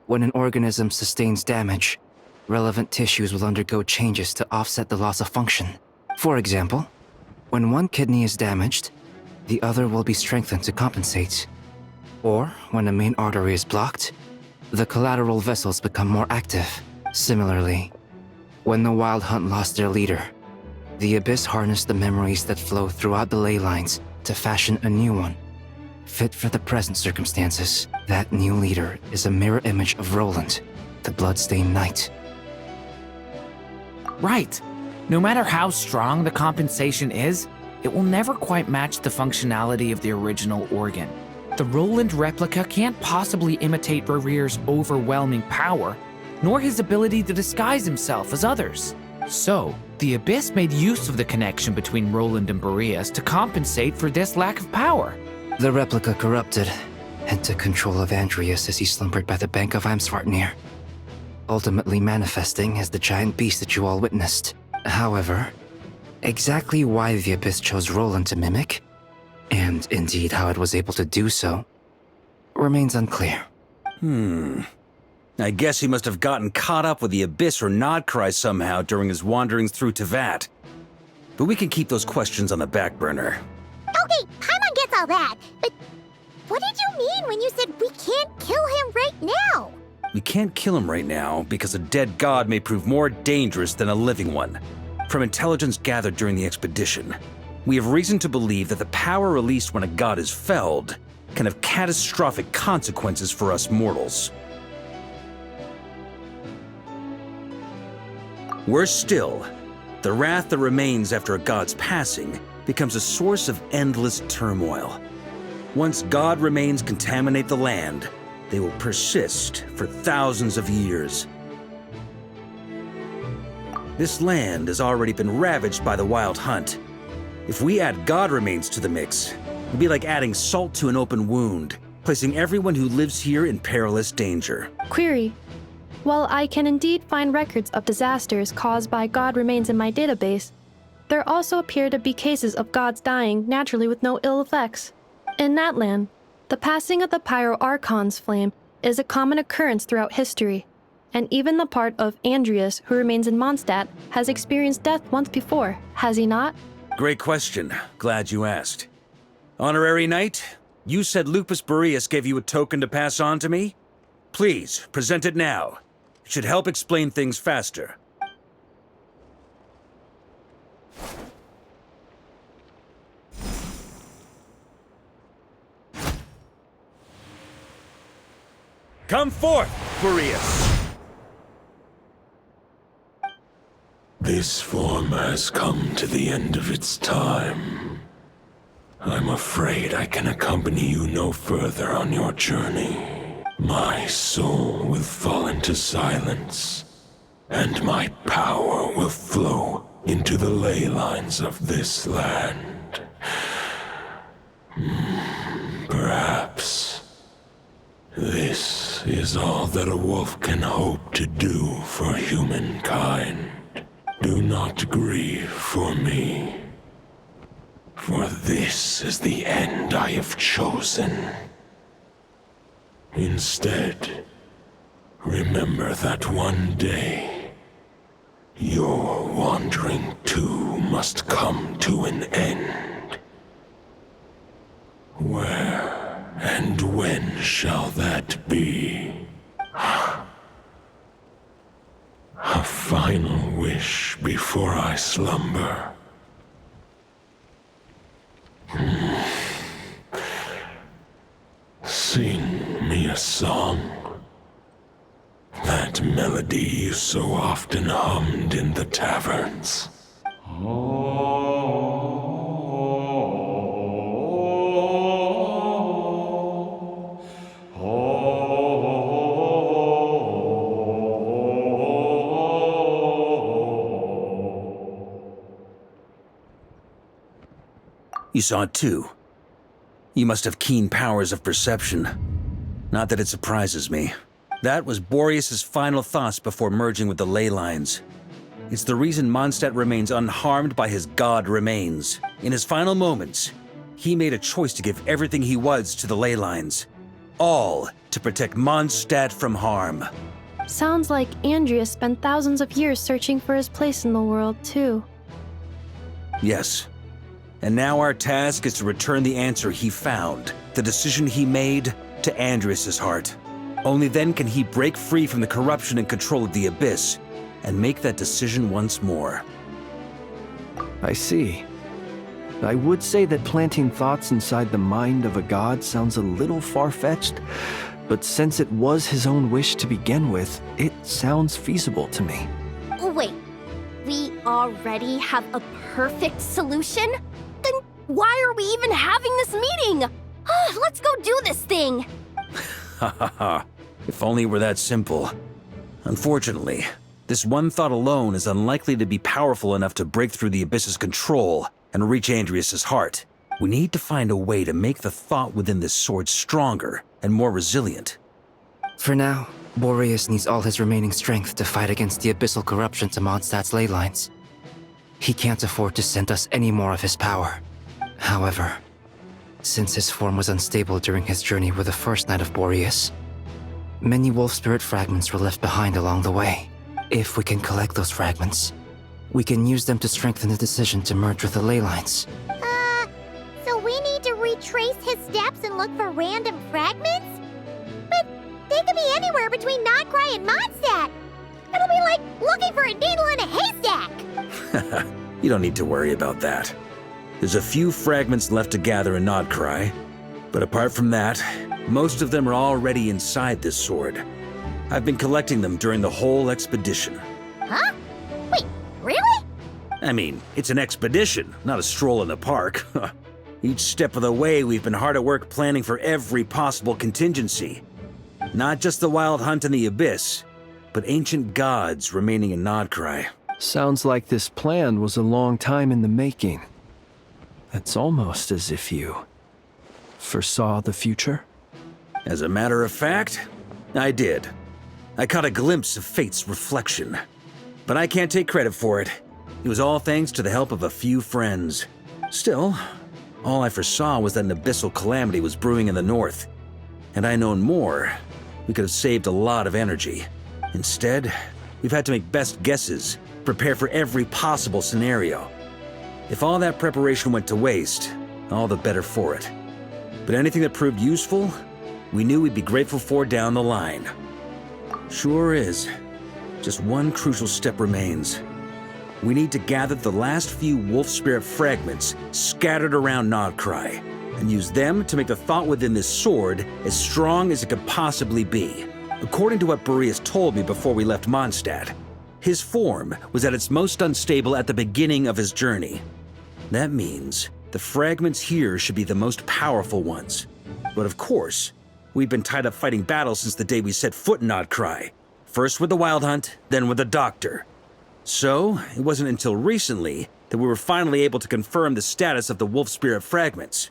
When an organism sustains damage, relevant tissues will undergo changes to offset the loss of function. For example, when one kidney is damaged, the other will be strengthened to compensate. Or, when a main artery is blocked, the collateral vessels become more active. Similarly, when the Wild Hunt lost their leader, the Abyss harnessed the memories that flow throughout the ley lines to fashion a new one, fit for the present circumstances. That new leader is a mirror image of Roland, the Bloodstained Knight. Right. No matter how strong the compensation is, it will never quite match the functionality of the original organ. The Roland replica can't possibly imitate Rere's overwhelming power, nor his ability to disguise himself as others. So, the Abyss made use of the connection between Roland and Boreas to compensate for this lack of power. The replica corrupted and took control of Andrius as he slumbered by the bank of Eimsvartnir, ultimately manifesting as the giant beast that you all witnessed. However, exactly why the Abyss chose Roland to mimic, and indeed how it was able to do so, remains unclear. I guess he must have gotten caught up with the Abyss or Nodcry somehow during his wanderings through Tevat. But we can keep those questions on the back burner. Okay, Paimon gets all that, but what did you mean when you said we can't kill him right now? We can't kill him right now because a dead god may prove more dangerous than a living one. From intelligence gathered during the expedition, we have reason to believe that the power released when a god is felled can have catastrophic consequences for us mortals. Worse still, the wrath that remains after a god's passing becomes a source of endless turmoil. Once god remains contaminate the land, they will persist for thousands of years. This land has already been ravaged by the Wild Hunt. If we add god remains to the mix, it'd be like adding salt to an open wound, placing everyone who lives here in perilous danger. Query. While I can indeed find records of disasters caused by god remains in my database, There also appear to be cases of gods dying naturally with no ill effects. In that land, the passing of the Pyro-Archon's flame is a common occurrence throughout history, and even the part of Andreas who remains in Mondstadt has experienced death once before, has he not? Great question. Glad you asked. Honorary Knight, you said Lupus Boreas gave you a token to pass on to me? Please, present it now. It should help explain things faster. Come forth, Boreas! This form has come to the end of its time. I'm afraid I can accompany you no further on your journey. My soul will fall into silence, and my power will flow into the ley lines of this land. Perhaps this is all that a wolf can hope to do for humankind. Do not grieve for me, for this is the end I have chosen. Instead, remember that one day, your wandering too must come to an end. Where and when shall that be? A final wish before I slumber. Sing me a song. That melody you so often hummed in the taverns. You saw it too. You must have keen powers of perception. Not that it surprises me. That was Boreas' final thoughts before merging with the ley lines. It's the reason Mondstadt remains unharmed by his god remains. In his final moments, he made a choice to give everything he was to the ley lines. All to protect Mondstadt from harm. Sounds like Andreas spent thousands of years searching for his place in the world, too. Yes. And now our task is to return the answer he found, the decision he made, to Andreas' heart. Only then can he break free from the corruption and control of the Abyss, and make that decision once more. I see. I would say that planting thoughts inside the mind of a god sounds a little far-fetched, but since it was his own wish to begin with, it sounds feasible to me. Wait, we already have a perfect solution? Then why are we even having this meeting? Let's go do this thing! Ha ha ha. If only it were that simple. Unfortunately, this one thought alone is unlikely to be powerful enough to break through the Abyss's control and reach Andreas' heart. We need to find a way to make the thought within this sword stronger and more resilient. For now, Boreas needs all his remaining strength to fight against the abyssal corruption to Mondstadt's ley lines. He can't afford to send us any more of his power. However, since his form was unstable during his journey with the first Knight of Boreas, many wolf spirit fragments were left behind along the way. If we can collect those fragments, we can use them to strengthen the decision to merge with the ley lines. So we need to retrace his steps and look for random fragments? But they could be anywhere between Nodcry and Mondstadt. It'll be like looking for a needle in a haystack. You don't need to worry about that. There's a few fragments left to gather in Nodcry, but apart from that, most of them are already inside this sword. I've been collecting them during the whole expedition. Huh? Wait, really? I mean, it's an expedition, not a stroll in the park. Each step of the way, we've been hard at work planning for every possible contingency. Not just the wild hunt in the Abyss, but ancient gods remaining in Nodcry. Sounds like this plan was a long time in the making. It's almost as if you foresaw the future. As a matter of fact, I did. I caught a glimpse of fate's reflection. But I can't take credit for it. It was all thanks to the help of a few friends. Still, all I foresaw was that an abyssal calamity was brewing in the north. Had I known more, we could have saved a lot of energy. Instead, we've had to make best guesses, prepare for every possible scenario. If all that preparation went to waste, all the better for it. But anything that proved useful, we knew we'd be grateful for down the line. Sure is. Just one crucial step remains. We need to gather the last few wolf spirit fragments scattered around Nodcry, and use them to make the thought within this sword as strong as it could possibly be. According to what Boreas told me before we left Mondstadt, his form was at its most unstable at the beginning of his journey. That means the fragments here should be the most powerful ones. But of course, we've been tied up fighting battles since the day we set foot in Nodcry. First with the Wild Hunt, then with the Doctor. So, it wasn't until recently that we were finally able to confirm the status of the wolf spirit fragments.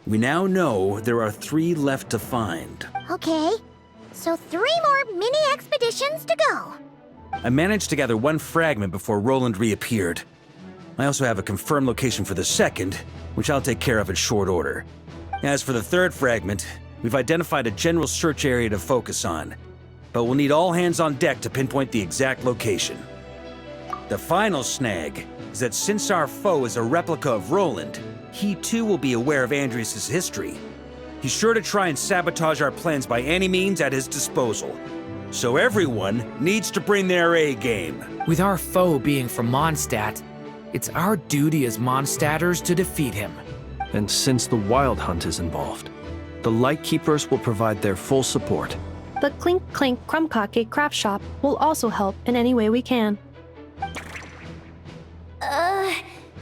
We now know there are 3 left to find. Okay, so 3 more mini expeditions to go. I managed to gather 1 fragment before Roland reappeared. I also have a confirmed location for the second, which I'll take care of in short order. As for the 3rd fragment, we've identified a general search area to focus on, but we'll need all hands on deck to pinpoint the exact location. The final snag is that since our foe is a replica of Roland, he too will be aware of Andrias' history. He's sure to try and sabotage our plans by any means at his disposal. So everyone needs to bring their A game. With our foe being from Mondstadt, it's our duty as Mondstadters to defeat him. And since the Wild Hunt is involved, the Lightkeepers will provide their full support. The Clink Clink Krumkake craft shop will also help in any way we can.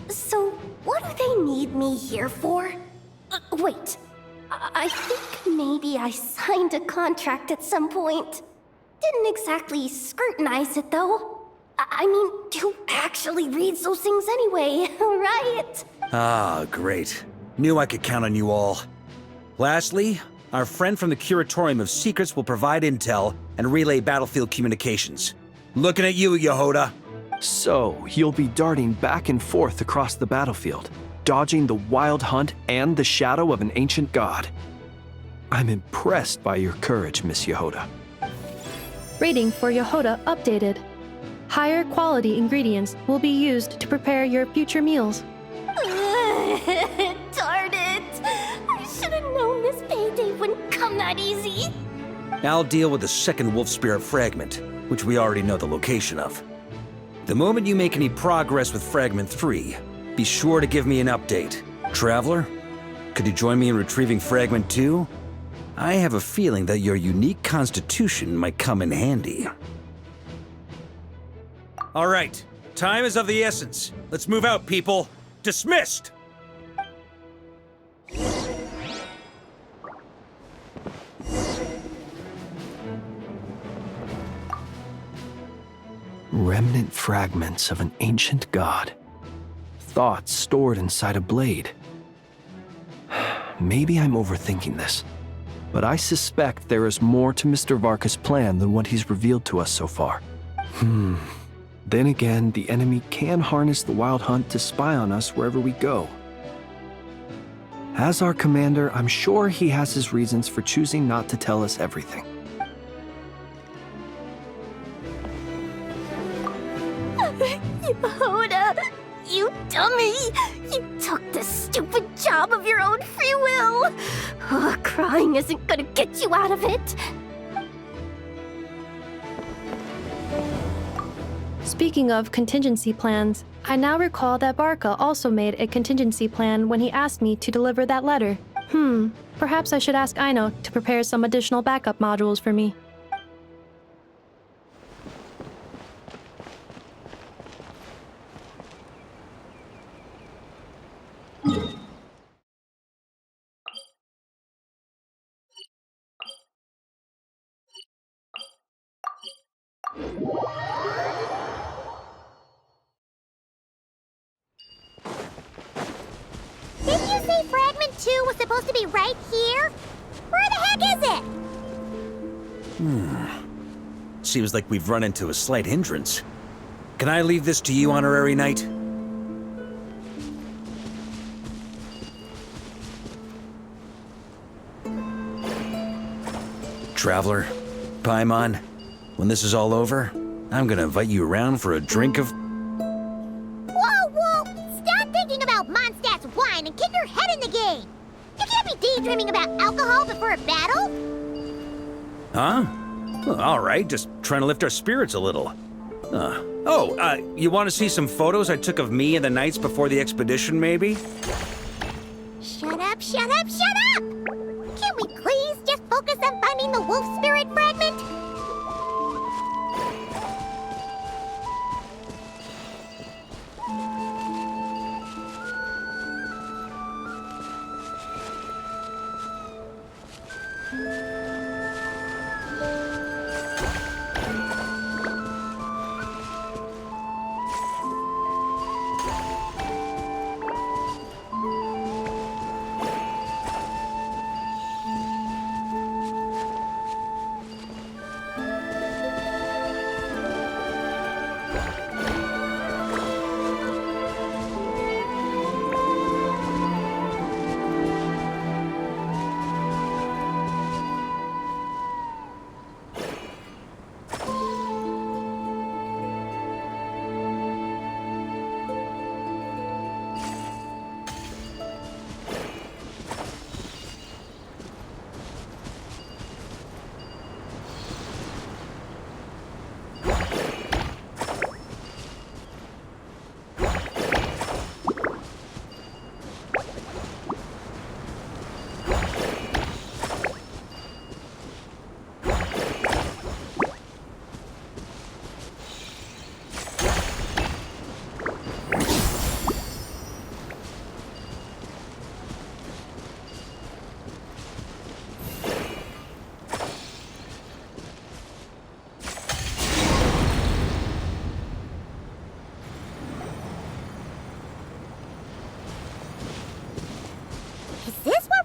So what do they need me here for? Wait, I think maybe I signed a contract at some point. Didn't exactly scrutinize it, though. I mean, who actually reads those things anyway, right? Ah, great. Knew I could count on you all. Lastly, our friend from the Curatorium of Secrets will provide intel and relay battlefield communications. Looking at you, Yehoda. So, you'll be darting back and forth across the battlefield, dodging the Wild Hunt and the shadow of an ancient god. I'm impressed by your courage, Miss Yehoda. Rating for Yehoda updated. Higher quality ingredients will be used to prepare your future meals. Darn it! I should have known this payday wouldn't come that easy. I'll deal with the second wolf spirit fragment, which we already know the location of. The moment you make any progress with Fragment 3, be sure to give me an update. Traveler, could you join me in retrieving Fragment 2? I have a feeling that your unique constitution might come in handy. All right, time is of the essence. Let's move out, people. Dismissed! Remnant fragments of an ancient god. Thoughts stored inside a blade. Maybe I'm overthinking this, but I suspect there is more to Mr. Varka's plan than what he's revealed to us so far. Then again, the enemy can harness the Wild Hunt to spy on us wherever we go. As our commander, I'm sure he has his reasons for choosing not to tell us everything. Yehoda, you dummy! You took the stupid job of your own free will! Crying isn't gonna get you out of it! Speaking of contingency plans, I now recall that Varka also made a contingency plan when he asked me to deliver that letter. Perhaps I should ask Aino to prepare some additional backup modules for me. Didn't you say Fragment 2 was supposed to be right here? Where the heck is it? Seems like we've run into a slight hindrance. Can I leave this to you, Honorary Knight? Traveler, Paimon, when this is all over, I'm gonna invite you around for a drink of... Whoa! Stop thinking about Mondstadt's wine and get your head in the game! You can't be daydreaming about alcohol before a battle! Huh? Well, all right, just trying to lift our spirits a little. You want to see some photos I took of me and the knights before the expedition, maybe? Shut up! Can't we please just focus on finding the wolf spirit fragment?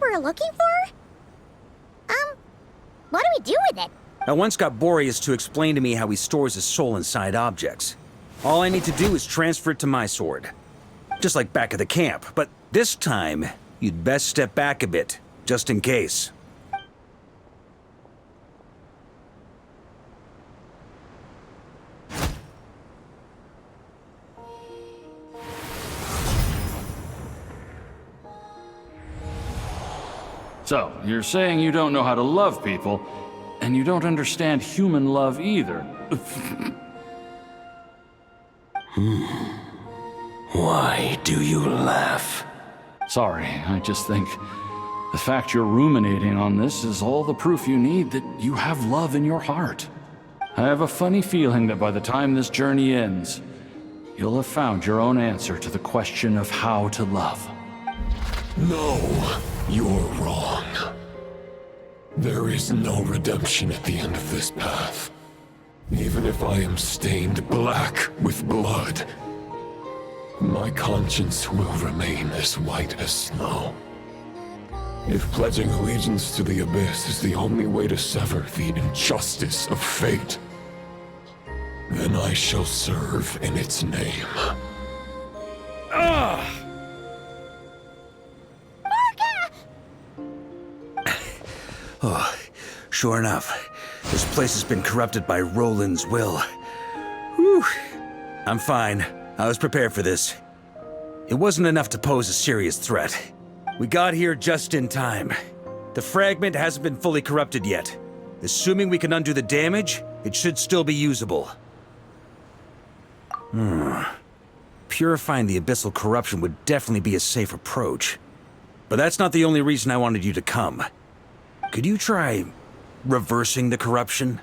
We're looking for? What do we do with it? I once got Boreas to explain to me how he stores his soul inside objects. All I need to do is transfer it to my sword. Just like back at the camp, but this time, you'd best step back a bit, just in case. So, you're saying you don't know how to love people, and you don't understand human love either. Why do you laugh? Sorry, I just think the fact you're ruminating on this is all the proof you need that you have love in your heart. I have a funny feeling that by the time this journey ends, you'll have found your own answer to the question of how to love. No, you're wrong. There is no redemption at the end of this path. Even if I am stained black with blood, my conscience will remain as white as snow. If pledging allegiance to the Abyss is the only way to sever the injustice of fate, then I shall serve in its name. Oh, sure enough, this place has been corrupted by Roland's will. Whew. I'm fine. I was prepared for this. It wasn't enough to pose a serious threat. We got here just in time. The fragment hasn't been fully corrupted yet. Assuming we can undo the damage, it should still be usable. Purifying the abyssal corruption would definitely be a safe approach. But that's not the only reason I wanted you to come. Could you try reversing the corruption?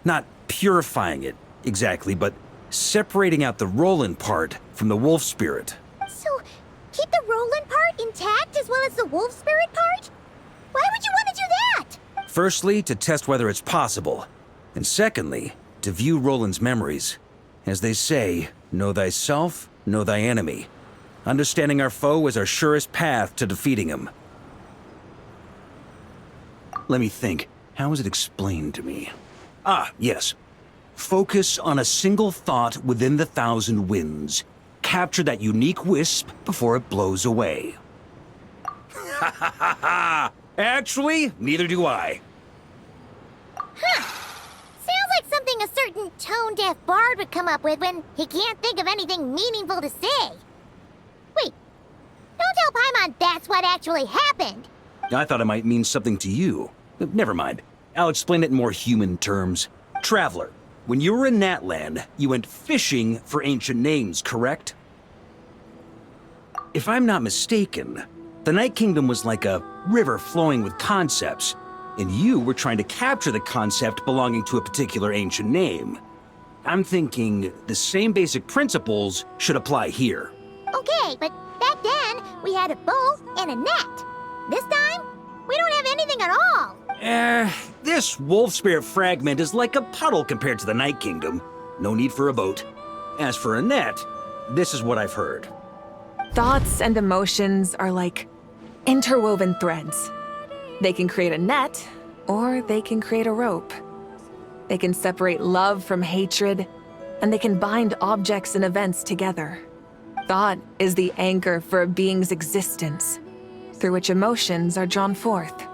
Not purifying it, exactly, but separating out the Roland part from the wolf spirit. So, keep the Roland part intact as well as the wolf spirit part? Why would you want to do that? Firstly, to test whether it's possible. And secondly, to view Roland's memories. As they say, know thyself, know thy enemy. Understanding our foe is our surest path to defeating him. Let me think. How was it explained to me? Ah, yes. Focus on a single thought within the 1,000 winds. Capture that unique wisp before it blows away. Ha ha ha ha! Actually, neither do I. Huh. Sounds like something a certain tone-deaf bard would come up with when he can't think of anything meaningful to say. Wait, don't tell Paimon that's what actually happened. I thought it might mean something to you. Never mind. I'll explain it in more human terms. Traveler, when you were in Natland, you went fishing for ancient names, correct? If I'm not mistaken, the Night Kingdom was like a river flowing with concepts, and you were trying to capture the concept belonging to a particular ancient name. I'm thinking the same basic principles should apply here. Okay, but back then, we had a boat and a net. This time, we don't have anything at all. This wolf spirit fragment is like a puddle compared to the Night Kingdom. No need for a boat. As for a net, this is what I've heard. Thoughts and emotions are like interwoven threads. They can create a net, or they can create a rope. They can separate love from hatred, and they can bind objects and events together. Thought is the anchor for a being's existence, through which emotions are drawn forth.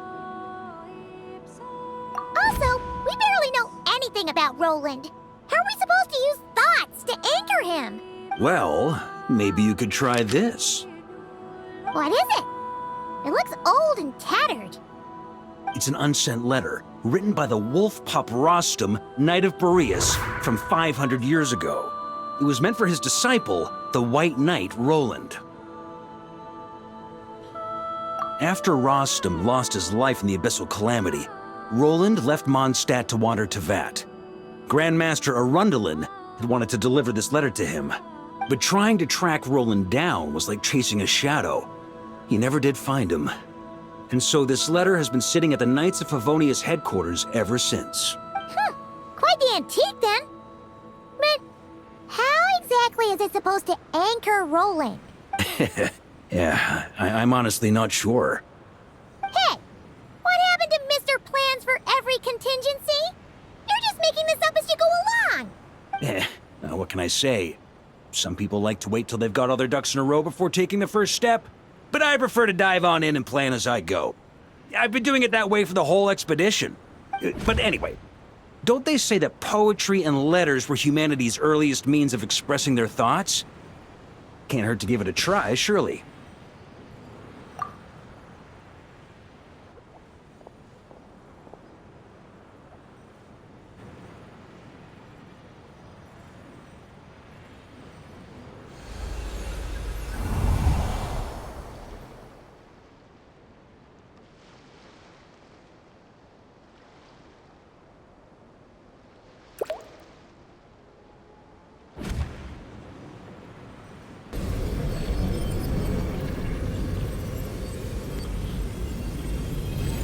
Also, we barely know anything about Roland. How are we supposed to use thoughts to anchor him? Well, maybe you could try this. What is it? It looks old and tattered. It's an unsent letter, written by the wolf pup Rostam, Knight of Boreas, from 500 years ago. It was meant for his disciple, the White Knight Roland. After Rostam lost his life in the Abyssal Calamity, Roland left Mondstadt to wander to Vat. Grandmaster Arundelen had wanted to deliver this letter to him, but trying to track Roland down was like chasing a shadow. He never did find him. And so this letter has been sitting at the Knights of Favonius headquarters ever since. Quite the antique, then. But how exactly is it supposed to anchor Roland? Yeah, I'm honestly not sure. Hey, what happened to Mr. Plans for every contingency? You're just making this up as you go along. What can I say? Some people like to wait till they've got all their ducks in a row before taking the first step, but I prefer to dive on in and plan as I go. I've been doing it that way for the whole expedition. But anyway, don't they say that poetry and letters were humanity's earliest means of expressing their thoughts? Can't hurt to give it a try, surely.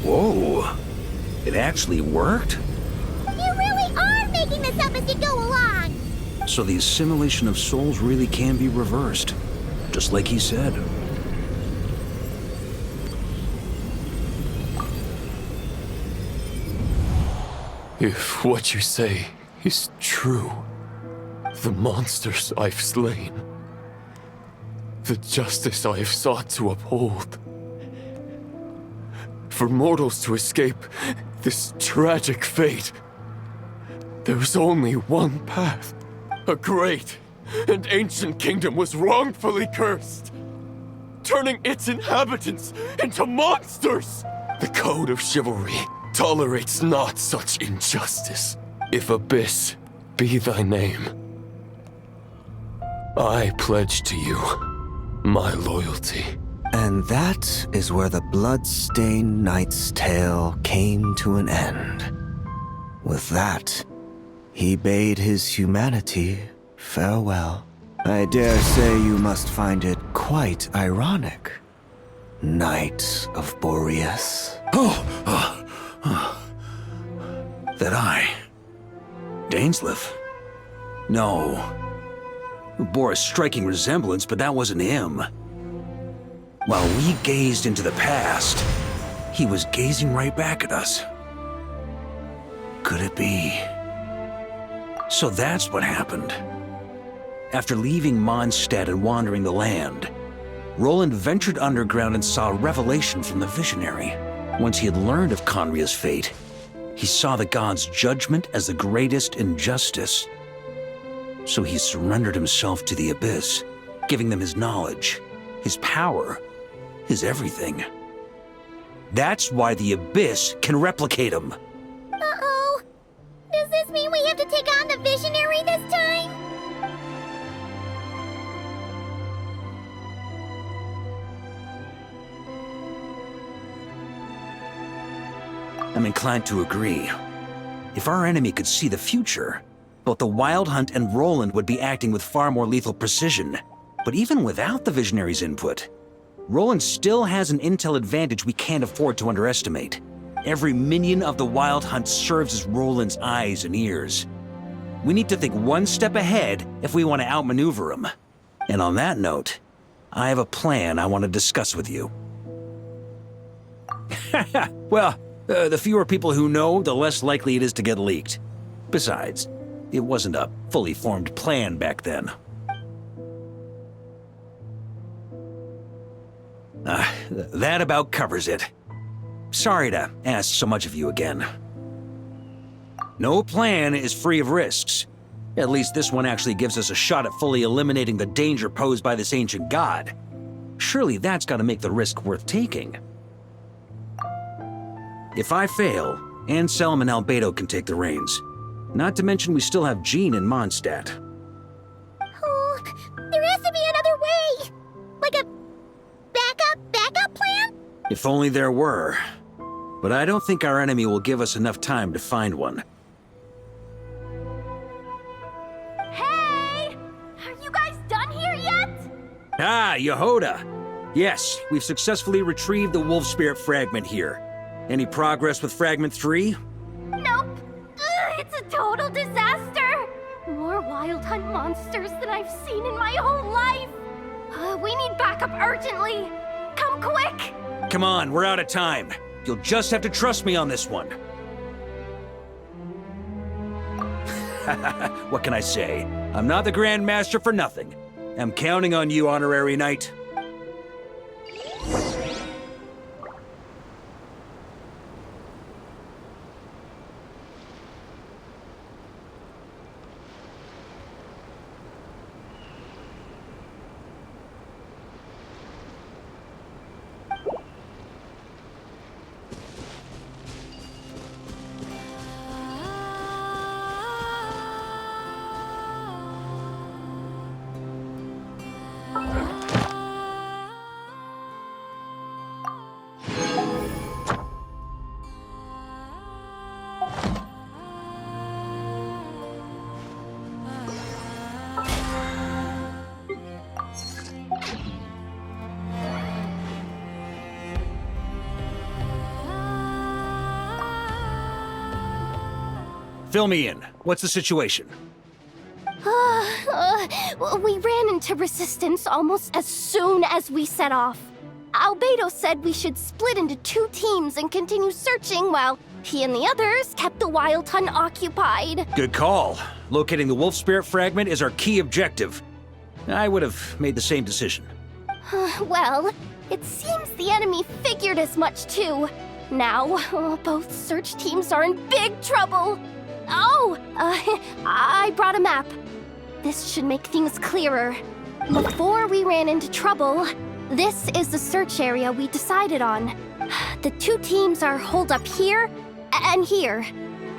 Whoa, it actually worked? You really are making this up as you go along. So the assimilation of souls really can be reversed, just like he said. If what you say is true, the monsters I've slain, the justice I have sought to uphold, for mortals to escape this tragic fate, there's only one path. A great and ancient kingdom was wrongfully cursed, turning its inhabitants into monsters. The code of chivalry tolerates not such injustice. If Abyss be thy name, I pledge to you my loyalty. And that is where the blood-stained knight's tale came to an end. With that, he bade his humanity farewell. I dare say you must find it quite ironic, Knight of Boreas. That I... Dainsleif? No. Bore a striking resemblance, but that wasn't him. While we gazed into the past, he was gazing right back at us. Could it be So that's what happened. After leaving Mondstadt and wandering the land, Roland ventured underground and saw a revelation from the visionary. Once he had learned of Conria's fate, he saw the gods' judgment as the greatest injustice. So he surrendered himself to the Abyss, giving them his knowledge, his power, his everything. That's why the Abyss can replicate him. Uh-oh. Does this mean we have to take on the Visionary this time? I'm inclined to agree. If our enemy could see the future, both the Wild Hunt and Roland would be acting with far more lethal precision. But even without the Visionary's input, Roland still has an intel advantage we can't afford to underestimate. Every minion of the Wild Hunt serves as Roland's eyes and ears. We need to think one step ahead if we want to outmaneuver him. And on that note, I have a plan I want to discuss with you. Well, the fewer people who know, the less likely it is to get leaked. Besides, it wasn't a fully formed plan back then. That about covers it. Sorry to ask so much of you again. No plan is free of risks. At least this one actually gives us a shot at fully eliminating the danger posed by this ancient god. Surely that's got to make the risk worth taking. If I fail, Anselm and Albedo can take the reins. Not to mention we still have Jean in Mondstadt. Oh, there has to be another way! Like a backup plan? If only there were. But I don't think our enemy will give us enough time to find one. Hey! Are you guys done here yet? Ah, Yehoda! Yes, we've successfully retrieved the Wolf Spirit fragment here. Any progress with Fragment 3? Nope. Ugh, it's a total disaster. More Wild Hunt monsters than I've seen in my whole life. We need backup urgently. Come quick! Come on, we're out of time. You'll just have to trust me on this one. What can I say? I'm not the Grand Master for nothing. I'm counting on you, Honorary Knight. Fill me in. What's the situation? We ran into resistance almost as soon as we set off. Albedo said we should split into 2 teams and continue searching while he and the others kept the Wild Hunt occupied. Good call. Locating the Wolf Spirit fragment is our key objective. I would have made the same decision. Well, it seems the enemy figured as much too. Now, both search teams are in big trouble. Oh, I brought a map. This should make things clearer. Before we ran into trouble, this is the search area we decided on. The 2 teams are holed up here and here.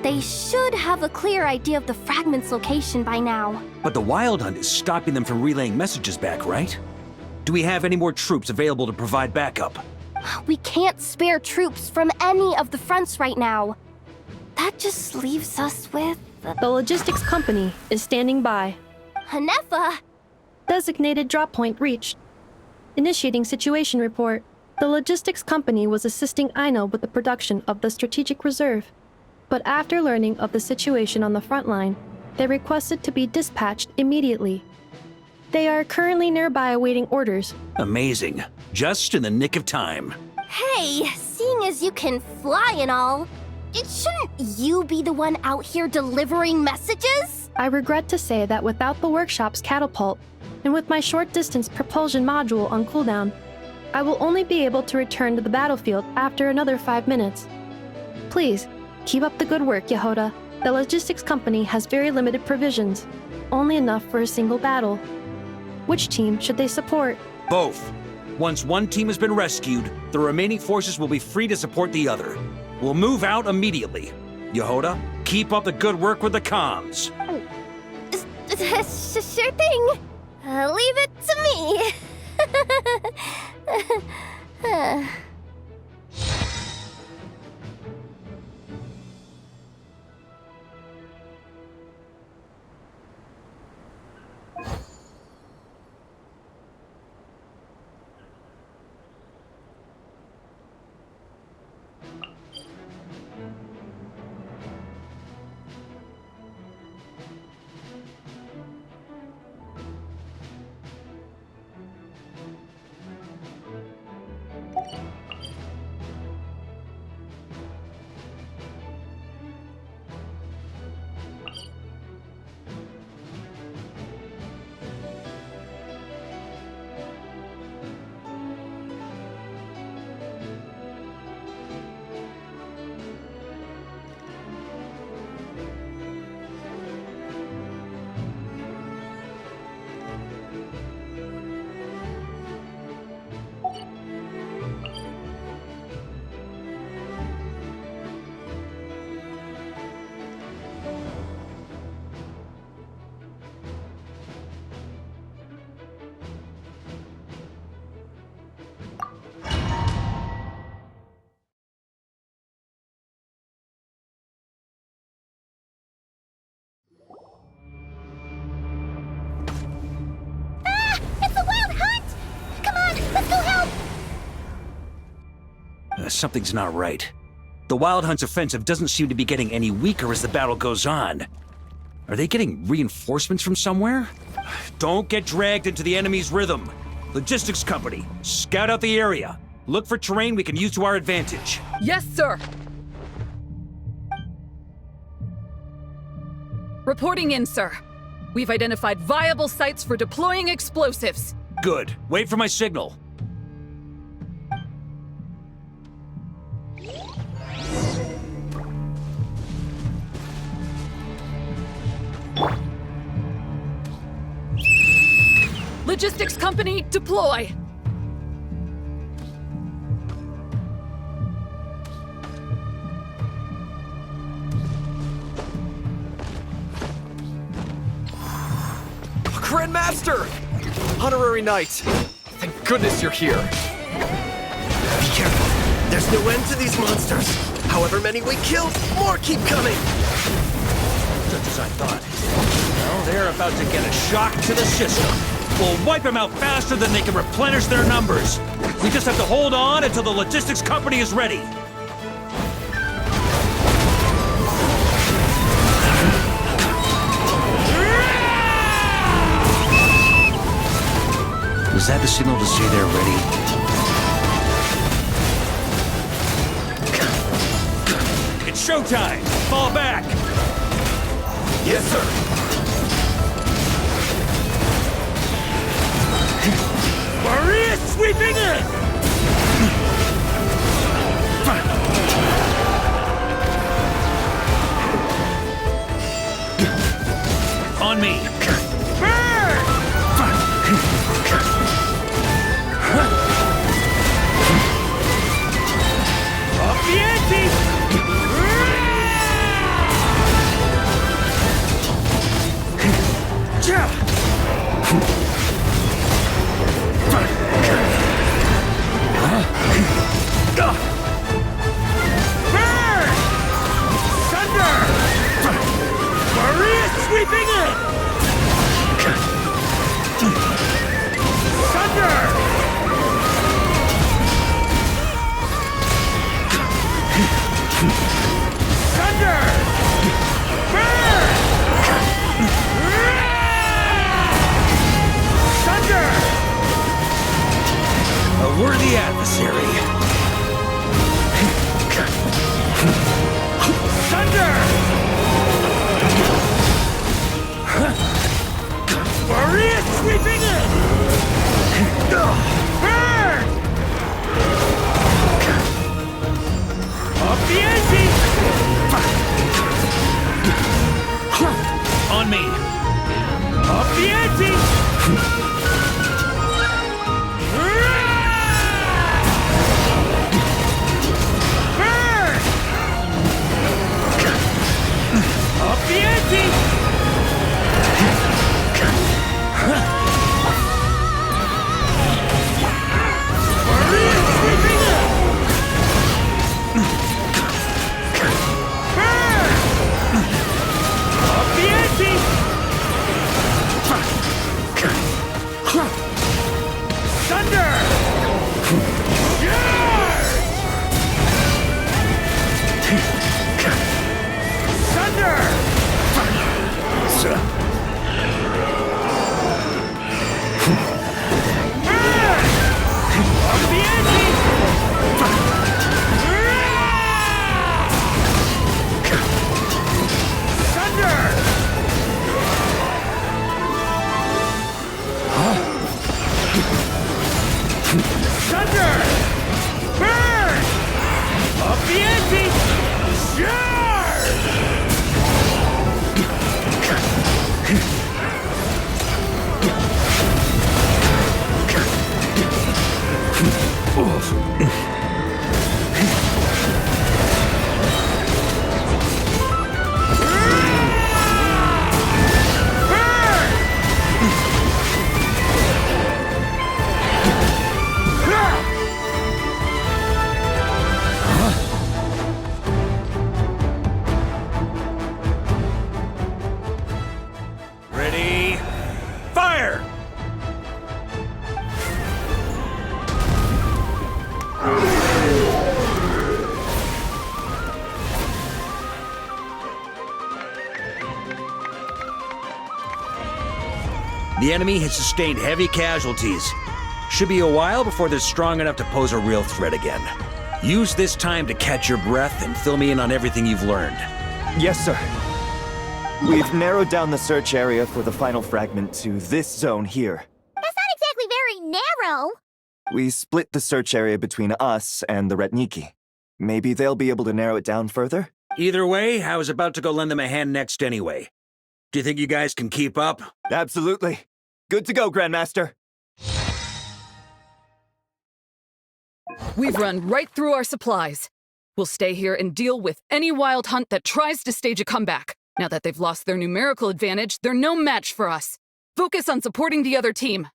They should have a clear idea of the fragment's location by now. But the Wild Hunt is stopping them from relaying messages back, right? Do we have any more troops available to provide backup? We can't spare troops from any of the fronts right now. That just leaves us with... The logistics company is standing by. Hanefa! Designated drop point reached. Initiating situation report. The logistics company was assisting Aino with the production of the strategic reserve. But after learning of the situation on the front line, they requested to be dispatched immediately. They are currently nearby awaiting orders. Amazing. Just in the nick of time. Hey, seeing as you can fly and all, shouldn't you be the one out here delivering messages? I regret to say that without the workshop's catapult, and with my short-distance propulsion module on cooldown, I will only be able to return to the battlefield after another 5 minutes. Please, keep up the good work, Yehoda. The logistics company has very limited provisions, only enough for a single battle. Which team should they support? Both. Once one team has been rescued, the remaining forces will be free to support the other. We'll move out immediately. Yehoda, keep up the good work with the comms. Sure thing. Leave it to me. Something's not right. The Wild Hunt's offensive doesn't seem to be getting any weaker as the battle goes on. Are they getting reinforcements from somewhere? Don't get dragged into the enemy's rhythm. Logistics company, scout out the area. Look for terrain we can use to our advantage. Yes, sir. Reporting in, sir. We've identified viable sites for deploying explosives. Good. Wait for my signal. Logistics company, deploy! Grandmaster! Honorary Knight! Thank goodness you're here. Be careful. There's no end to these monsters. However many we kill, more keep coming. Just as I thought. Well, they're about to get a shock to the system. We'll wipe them out faster than they can replenish their numbers. We just have to hold on until the logistics company is ready. Is that the signal to say they're ready? It's showtime! Fall back! Yes, sir. Maria sweeping in! On me! Burn! Up the ante! Burn! Thunder! Maria sweeping in! Thunder! Thunder! Burn! Thunder! A worthy adversary. Thunder! The enemy has sustained heavy casualties. Should be a while before they're strong enough to pose a real threat again. Use this time to catch your breath and fill me in on everything you've learned. Yes, sir. We've narrowed down the search area for the final fragment to this zone here. That's not exactly very narrow. We split the search area between us and the Retniki. Maybe they'll be able to narrow it down further? Either way, I was about to go lend them a hand next anyway. Do you think you guys can keep up? Absolutely. Good to go, Grandmaster. We've run right through our supplies. We'll stay here and deal with any wild hunt that tries to stage a comeback. Now that they've lost their numerical advantage, they're no match for us. Focus on supporting the other team.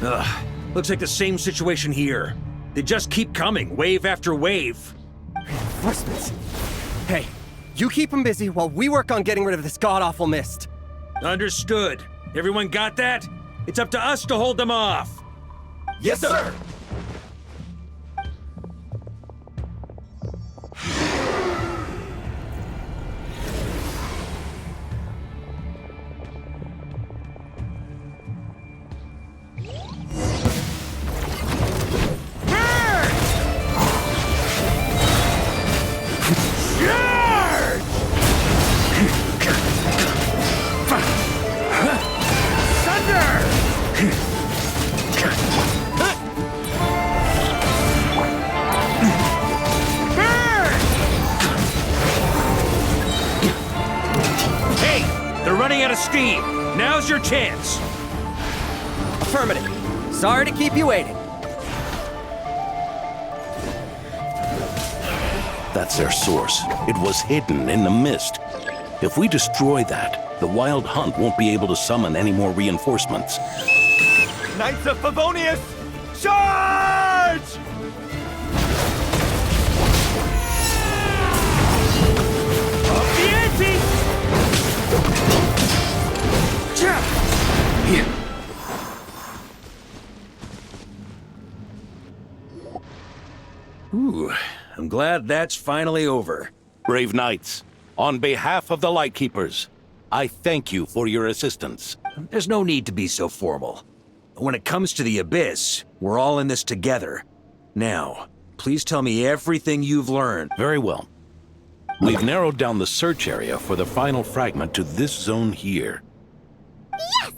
Ugh, looks like the same situation here. They just keep coming, wave after wave. Reinforcements. Hey, you keep them busy while we work on getting rid of this god-awful mist. Understood. Everyone got that? It's up to us to hold them off. Yes, sir! Steam, now's your chance. Affirmative. Sorry to keep you waiting. That's their source. It was hidden in the mist. If we destroy that, the Wild Hunt won't be able to summon any more reinforcements. Knights of Favonius, charge! Up the ante! Ooh, I'm glad that's finally over. Brave Knights, on behalf of the Lightkeepers, I thank you for your assistance. There's no need to be so formal. When it comes to the Abyss, we're all in this together. Now, please tell me everything you've learned. Very well. We've narrowed down the search area for the final fragment to this zone here. Yes!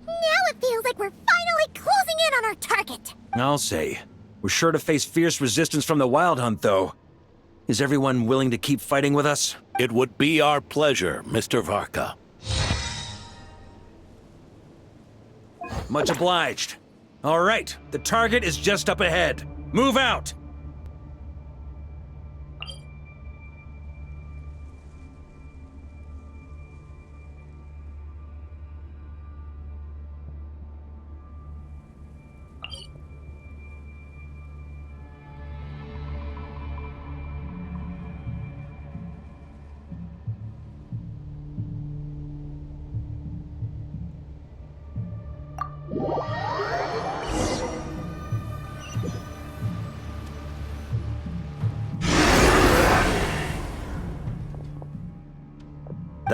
Now it feels like we're finally closing in on our target. I'll say. We're sure to face fierce resistance from the Wild Hunt, though. Is everyone willing to keep fighting with us? It would be our pleasure, Mr. Varka. Much obliged. All right, the target is just up ahead. Move out!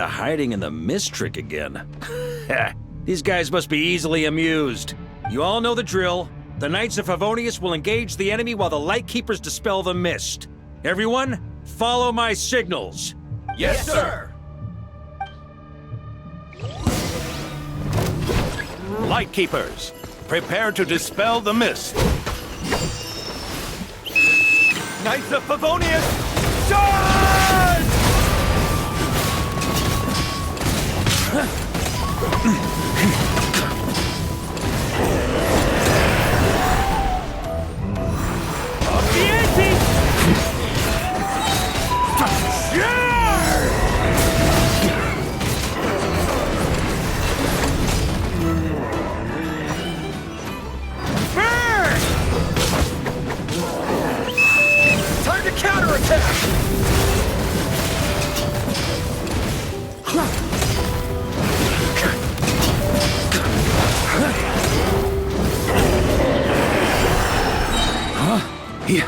the hiding in the mist trick again. These guys must be easily amused. You all know the drill. The Knights of Favonius will engage the enemy while the Lightkeepers dispel the mist. Everyone, follow my signals. Yes, sir! Lightkeepers, prepare to dispel the mist. Knights of Favonius, charge! Time to counterattack! Yeah.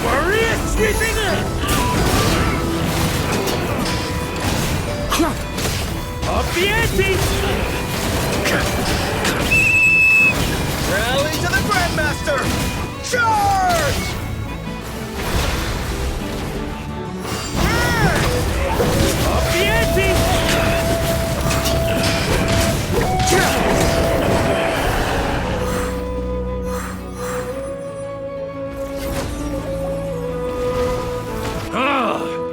Warrior sweeping in! Up the ante! Rally to the Grandmaster! Charge! Up the ante!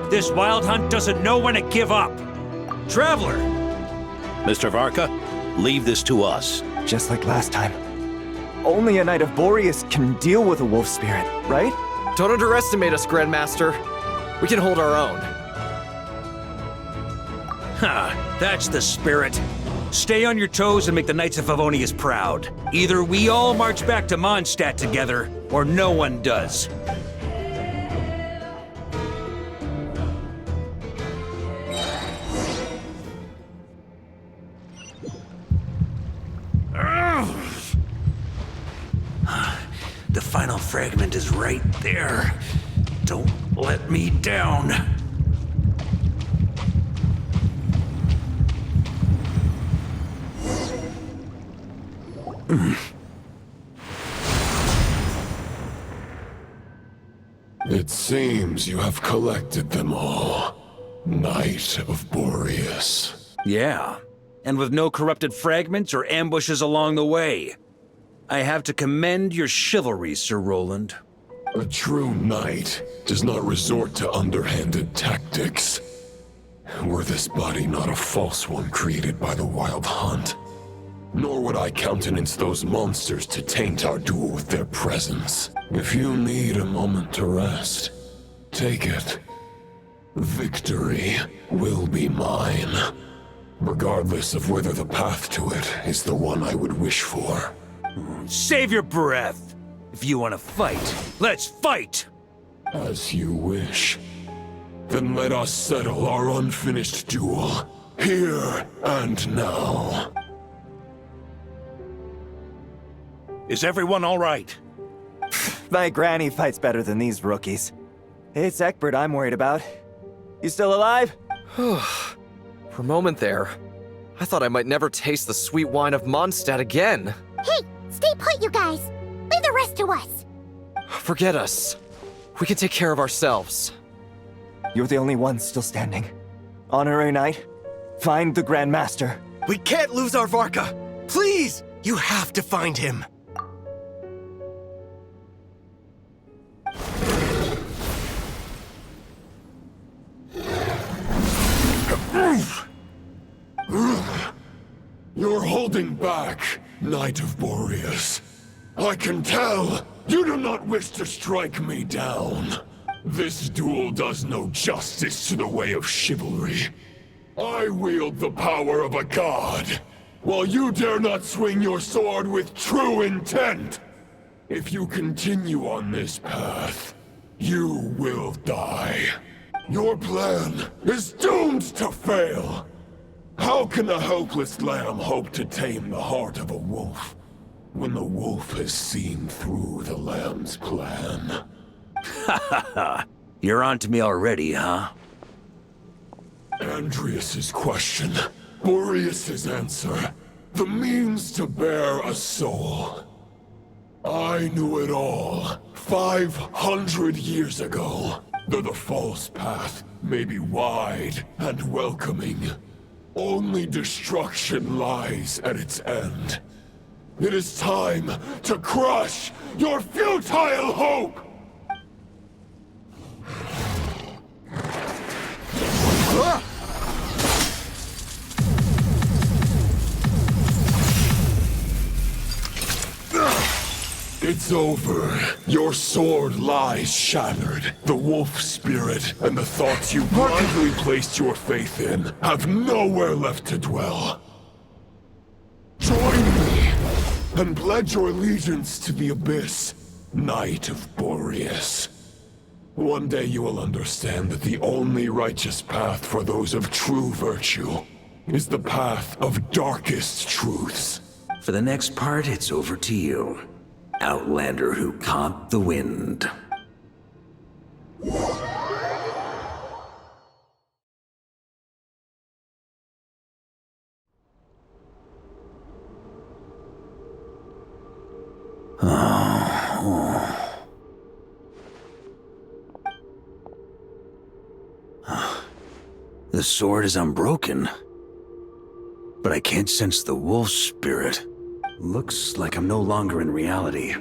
This wild hunt doesn't know when to give up. Traveler! Mr. Varka, leave this to us. Just like last time. Only a Knight of Boreas can deal with a wolf spirit, right? Don't underestimate us, Grandmaster. We can hold our own. Ha! That's the spirit. Stay on your toes and make the Knights of Favonius proud. Either we all march back to Mondstadt together, or no one does. The final fragment is right there. Don't let me down. It seems you have collected them all, Knight of Boreas. Yeah, and with no corrupted fragments or ambushes along the way. I have to commend your chivalry, Sir Roland. A true knight does not resort to underhanded tactics. Were this body not a false one created by the Wild Hunt, nor would I countenance those monsters to taint our duel with their presence. If you need a moment to rest, take it. Victory will be mine, regardless of whether the path to it is the one I would wish for. Save your breath! If you want to fight, let's fight! As you wish. Then let us settle our unfinished duel, here and now. Is everyone all right? My granny fights better than these rookies. It's Egbert I'm worried about. You still alive? For a moment there, I thought I might never taste the sweet wine of Mondstadt again. Hey, stay put, you guys. Leave the rest to us. Forget us. We can take care of ourselves. You're the only one still standing. Honorary Knight, find the Grand Master. We can't lose our Varka! Please! You have to find him! You're holding back, Knight of Boreas. I can tell you do not wish to strike me down. This duel does no justice to the way of chivalry. I wield the power of a god, while you dare not swing your sword with true intent. If you continue on this path, you will die. Your plan is doomed to fail. How can a helpless lamb hope to tame the heart of a wolf, when the wolf has seen through the lamb's plan? Ha ha ha. You're on to me already, huh? Andreas's question, Boreas's answer, the means to bear a soul. I knew it all 500 years ago. Though the false path may be wide and welcoming, only destruction lies at its end. It is time to crush your futile hope! It's over. Your sword lies shattered. The wolf spirit and the thoughts you blindly placed your faith in have nowhere left to dwell. Join me and pledge your allegiance to the Abyss, Knight of Boreas. One day you will understand that the only righteous path for those of true virtue is the path of darkest truths. For the next part, it's over to you. Outlander who caught the wind. The sword is unbroken, but I can't sense the wolf spirit. Looks like I'm no longer in reality.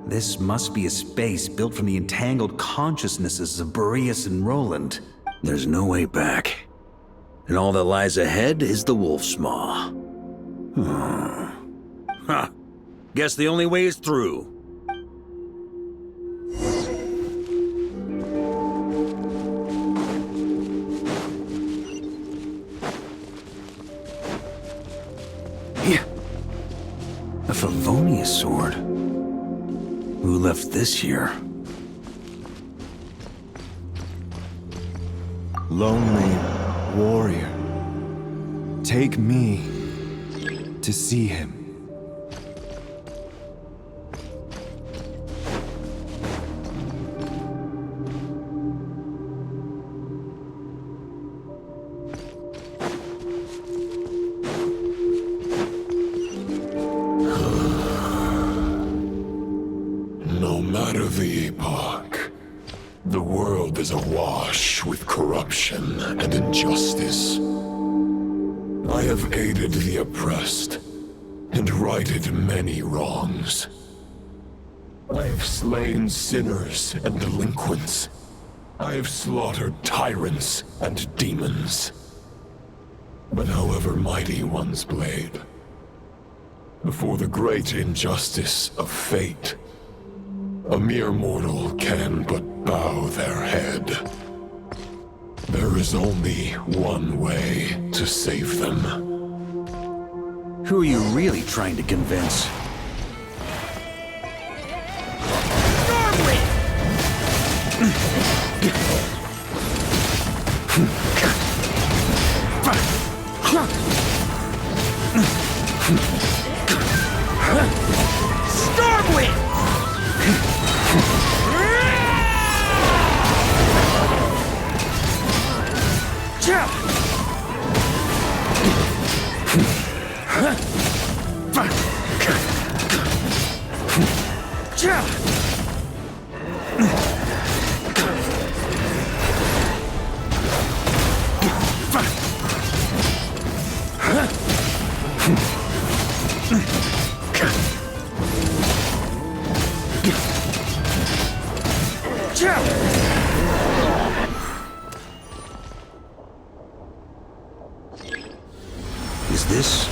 This must be a space built from the entangled consciousnesses of Boreas and Roland. There's no way back. And all that lies ahead is the wolf's maw. Huh. Guess the only way is through. A Favonius sword? Who left this here? Lonely warrior, take me to see him. No matter the epoch, the world is awash with corruption and injustice. I have aided the oppressed and righted many wrongs. I have slain sinners and delinquents. I have slaughtered tyrants and demons. But however mighty one's blade, before the great injustice of fate, a mere mortal can but bow their head. There is only one way to save them. Who are you really trying to convince? Stormwind! Is this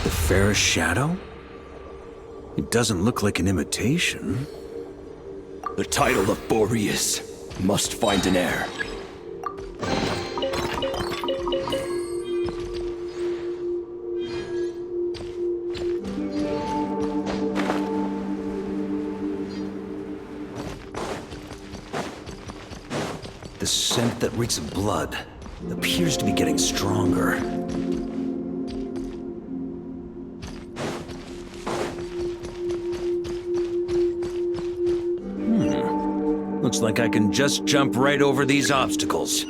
the fairest shadow? It doesn't look like an imitation. The title of Boreas must find an heir. The scent that reeks of blood appears to be getting stronger. like I can just jump right over these obstacles.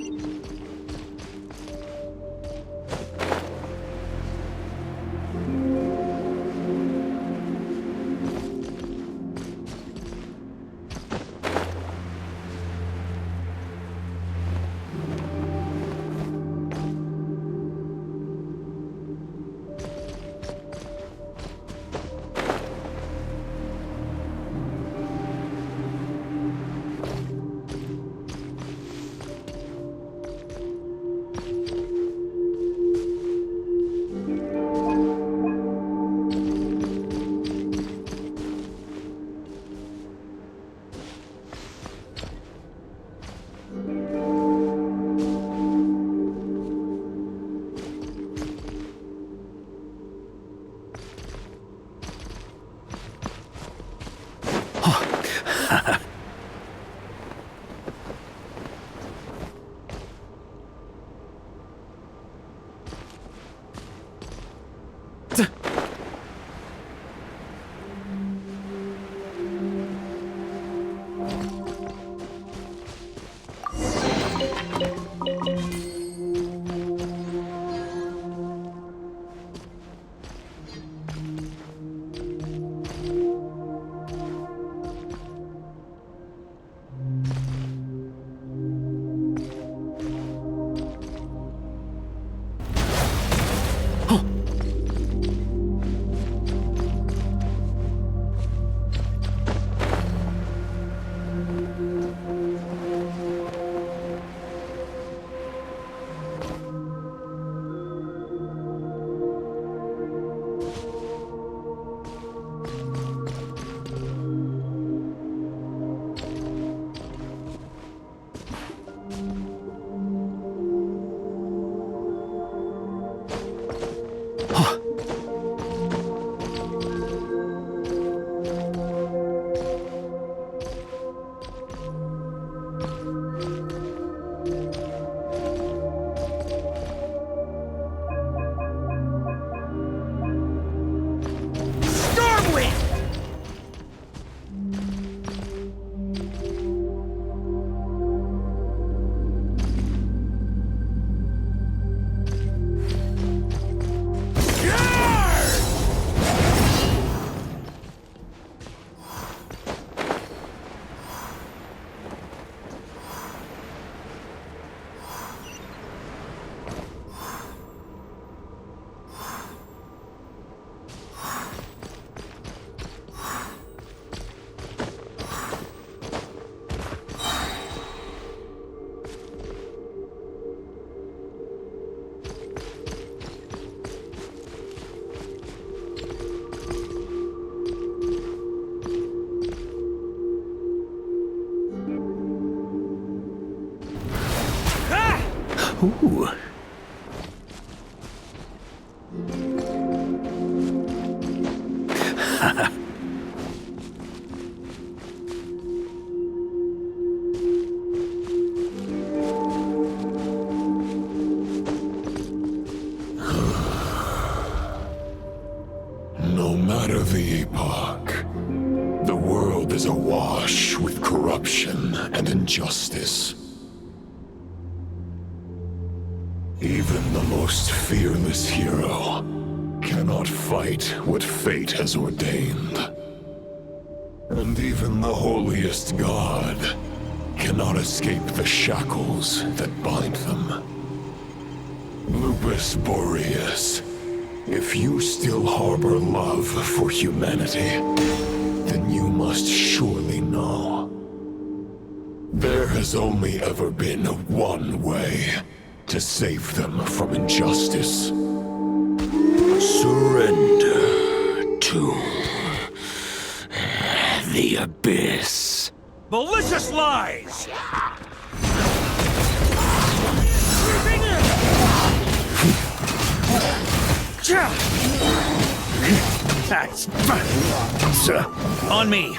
Ooh. No matter the epoch, the world is awash with corruption and injustice. Even the most fearless hero cannot fight what fate has ordained. And even the holiest god cannot escape the shackles that bind them. Lupus Boreas, if you still harbor love for humanity, then you must surely know. There has only ever been one way to save them from injustice. Surrender to the abyss. Malicious lies! On me!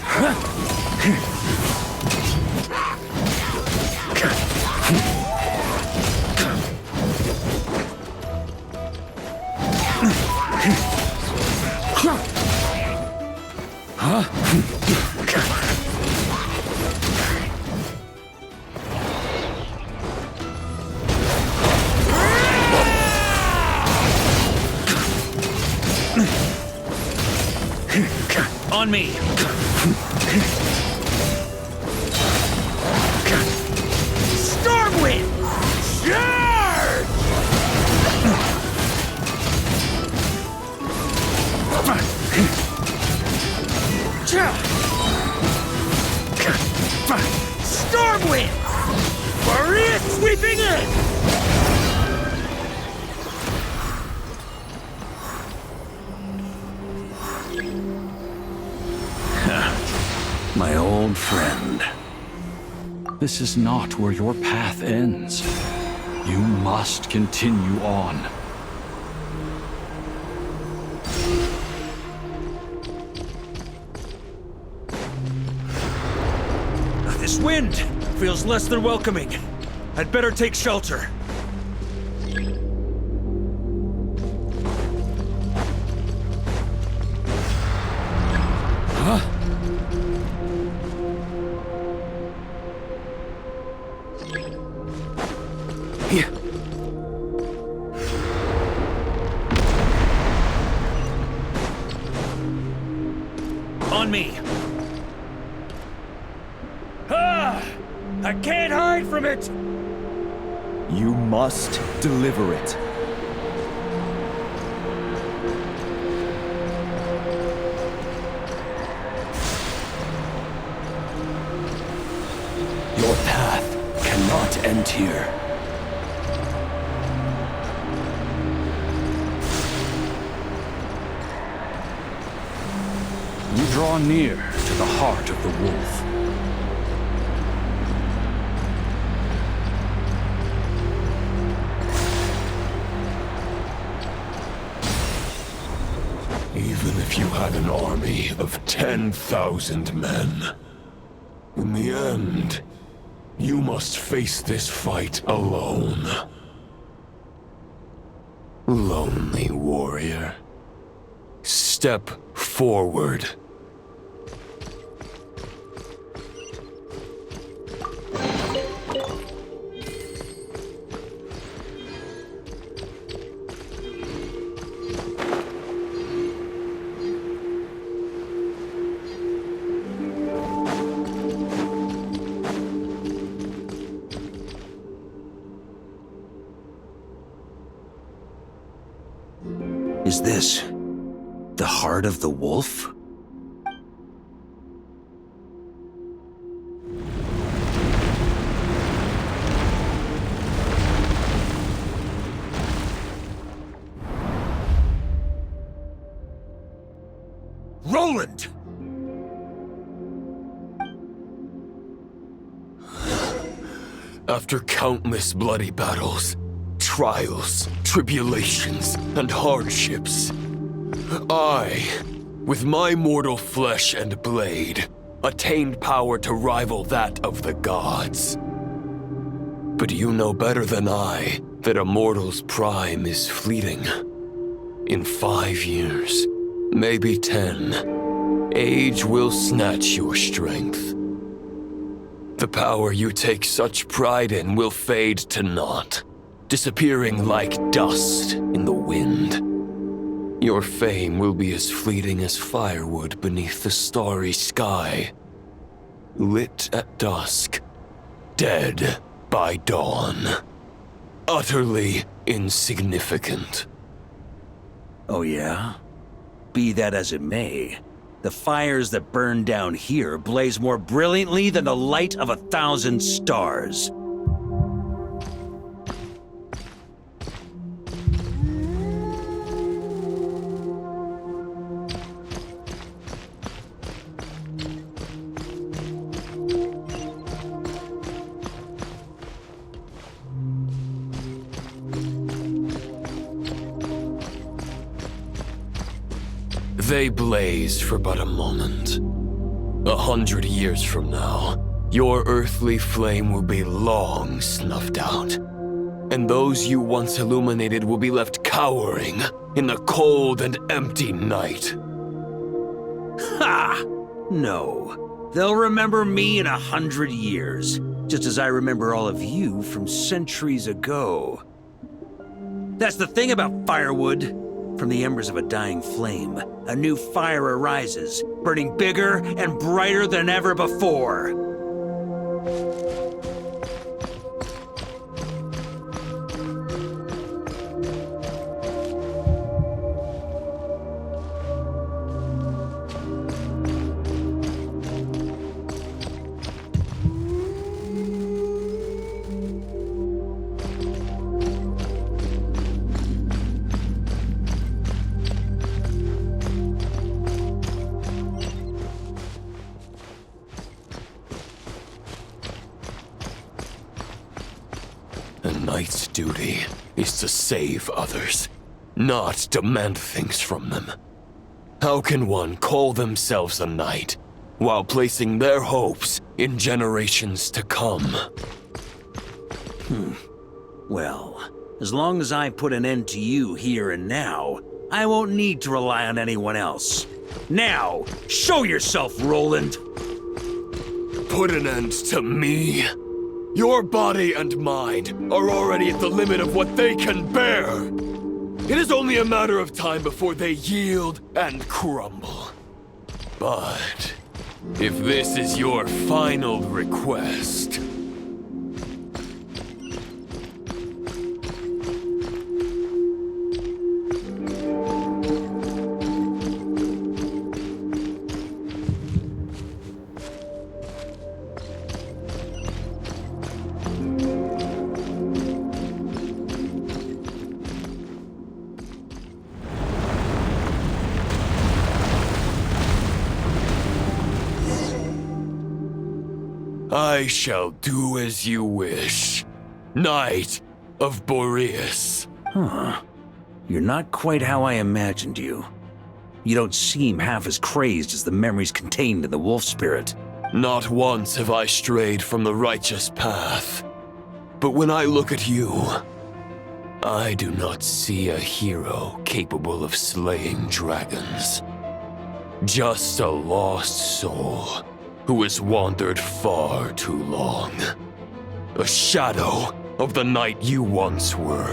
Huh? On me! Stormwind! Charge! Stormwind! Varka sweeping in! My old friend. This is not where your path ends. You must continue on. This wind feels less than welcoming. I'd better take shelter. Huh? Here. On me. Ah! I can't hide from it! You must deliver it. Your path cannot end here. You draw near to the heart of the wolf. Even if you had an army of 10,000 men, in the end, you must face this fight alone. Lonely warrior. Step forward. Is this the heart of the wolf? Roland! After countless bloody battles, trials, tribulations, and hardships, I, with my mortal flesh and blade, attained power to rival that of the gods. But you know better than I that a mortal's prime is fleeting. In 5 years, maybe 10, age will snatch your strength. The power you take such pride in will fade to naught, disappearing like dust in the wind. Your fame will be as fleeting as firewood beneath the starry sky, lit at dusk, dead by dawn, utterly insignificant. Oh yeah? Be that as it may, the fires that burn down here blaze more brilliantly than the light of 1,000 stars. They blaze for but a moment. 100 years from now, your earthly flame will be long snuffed out, and those you once illuminated will be left cowering in the cold and empty night. Ha! No. They'll remember me in 100 years, just as I remember all of you from centuries ago. That's the thing about firewood. From the embers of a dying flame, a new fire arises, burning bigger and brighter than ever before. A knight's duty is to save others, not demand things from them. How can one call themselves a knight while placing their hopes in generations to come? Well, as long as I put an end to you here and now, I won't need to rely on anyone else. Now, show yourself, Roland! Put an end to me? Your body and mind are already at the limit of what they can bear. It is only a matter of time before they yield and crumble. But if this is your final request, I shall do as you wish, Knight of Boreas. Huh. You're not quite how I imagined you. You don't seem half as crazed as the memories contained in the wolf spirit. Not once have I strayed from the righteous path. But when I look at you, I do not see a hero capable of slaying dragons. Just a lost soul who has wandered far too long. A shadow of the knight you once were.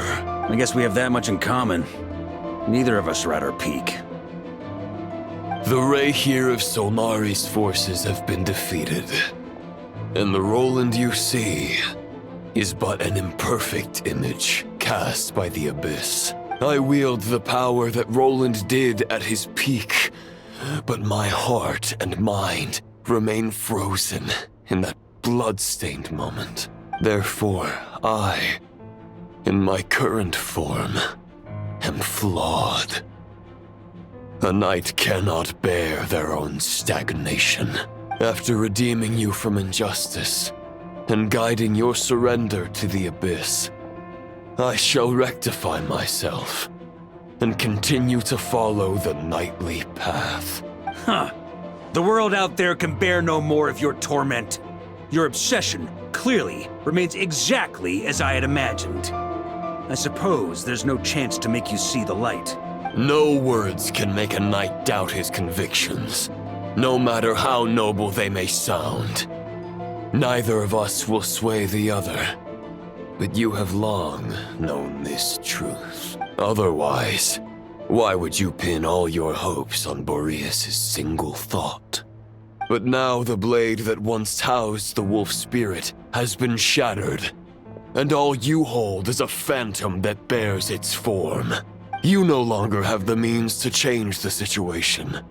I guess we have that much in common. Neither of us are at our peak. The Rayhir of Solmari's forces have been defeated, and the Roland you see is but an imperfect image cast by the Abyss. I wield the power that Roland did at his peak, but my heart and mind remain frozen in that blood-stained moment. Therefore, I, in my current form, am flawed. A knight cannot bear their own stagnation. After redeeming you from injustice and guiding your surrender to the Abyss, I shall rectify myself and continue to follow the knightly path. Huh. The world out there can bear no more of your torment. Your obsession, clearly, remains exactly as I had imagined. I suppose there's no chance to make you see the light. No words can make a knight doubt his convictions, no matter how noble they may sound. Neither of us will sway the other, but you have long known this truth. Otherwise, why would you pin all your hopes on Boreas' single thought? But now the blade that once housed the wolf spirit has been shattered, and all you hold is a phantom that bears its form. You no longer have the means to change the situation,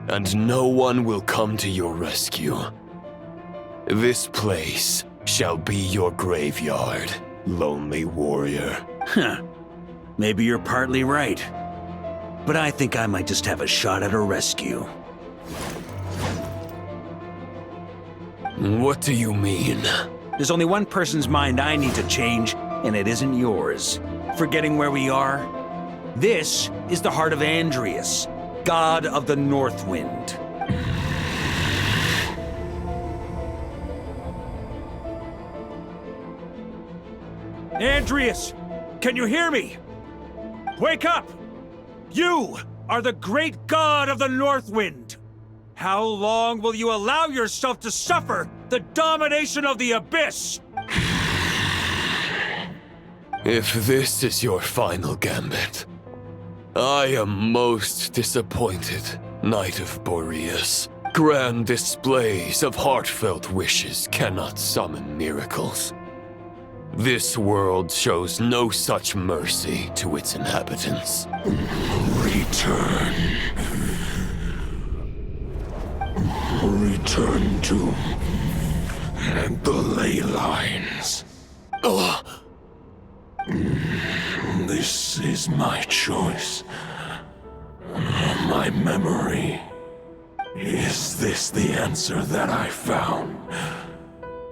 and no one will come to your rescue. This place shall be your graveyard, lonely warrior. Huh. Maybe you're partly right. But I think I might just have a shot at a rescue. What do you mean? There's only one person's mind I need to change, and it isn't yours. Forgetting where we are? This is the heart of Andrias, god of the North Wind. Andrias, can you hear me? Wake up! You are the great god of the North Wind. How long will you allow yourself to suffer the domination of the Abyss? If this is your final gambit, I am most disappointed, Knight of Boreas. Grand displays of heartfelt wishes cannot summon miracles. This world shows no such mercy to its inhabitants. Return. Return to the ley lines. This is my choice. My memory. Is this the answer that I found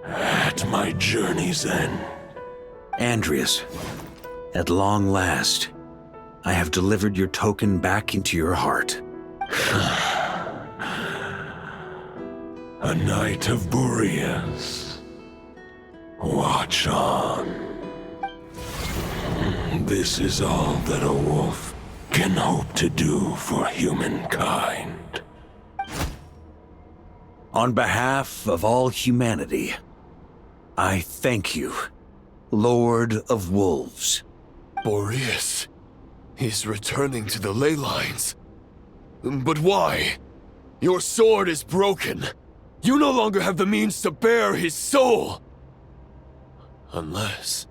at my journey's end? Andreas, at long last, I have delivered your token back into your heart. A Knight of Boreas. Watch on. This is all that a wolf can hope to do for humankind. On behalf of all humanity, I thank you, Lord of Wolves. Boreas is returning to the ley lines. But why? Your sword is broken. You no longer have the means to bear his soul. Unless...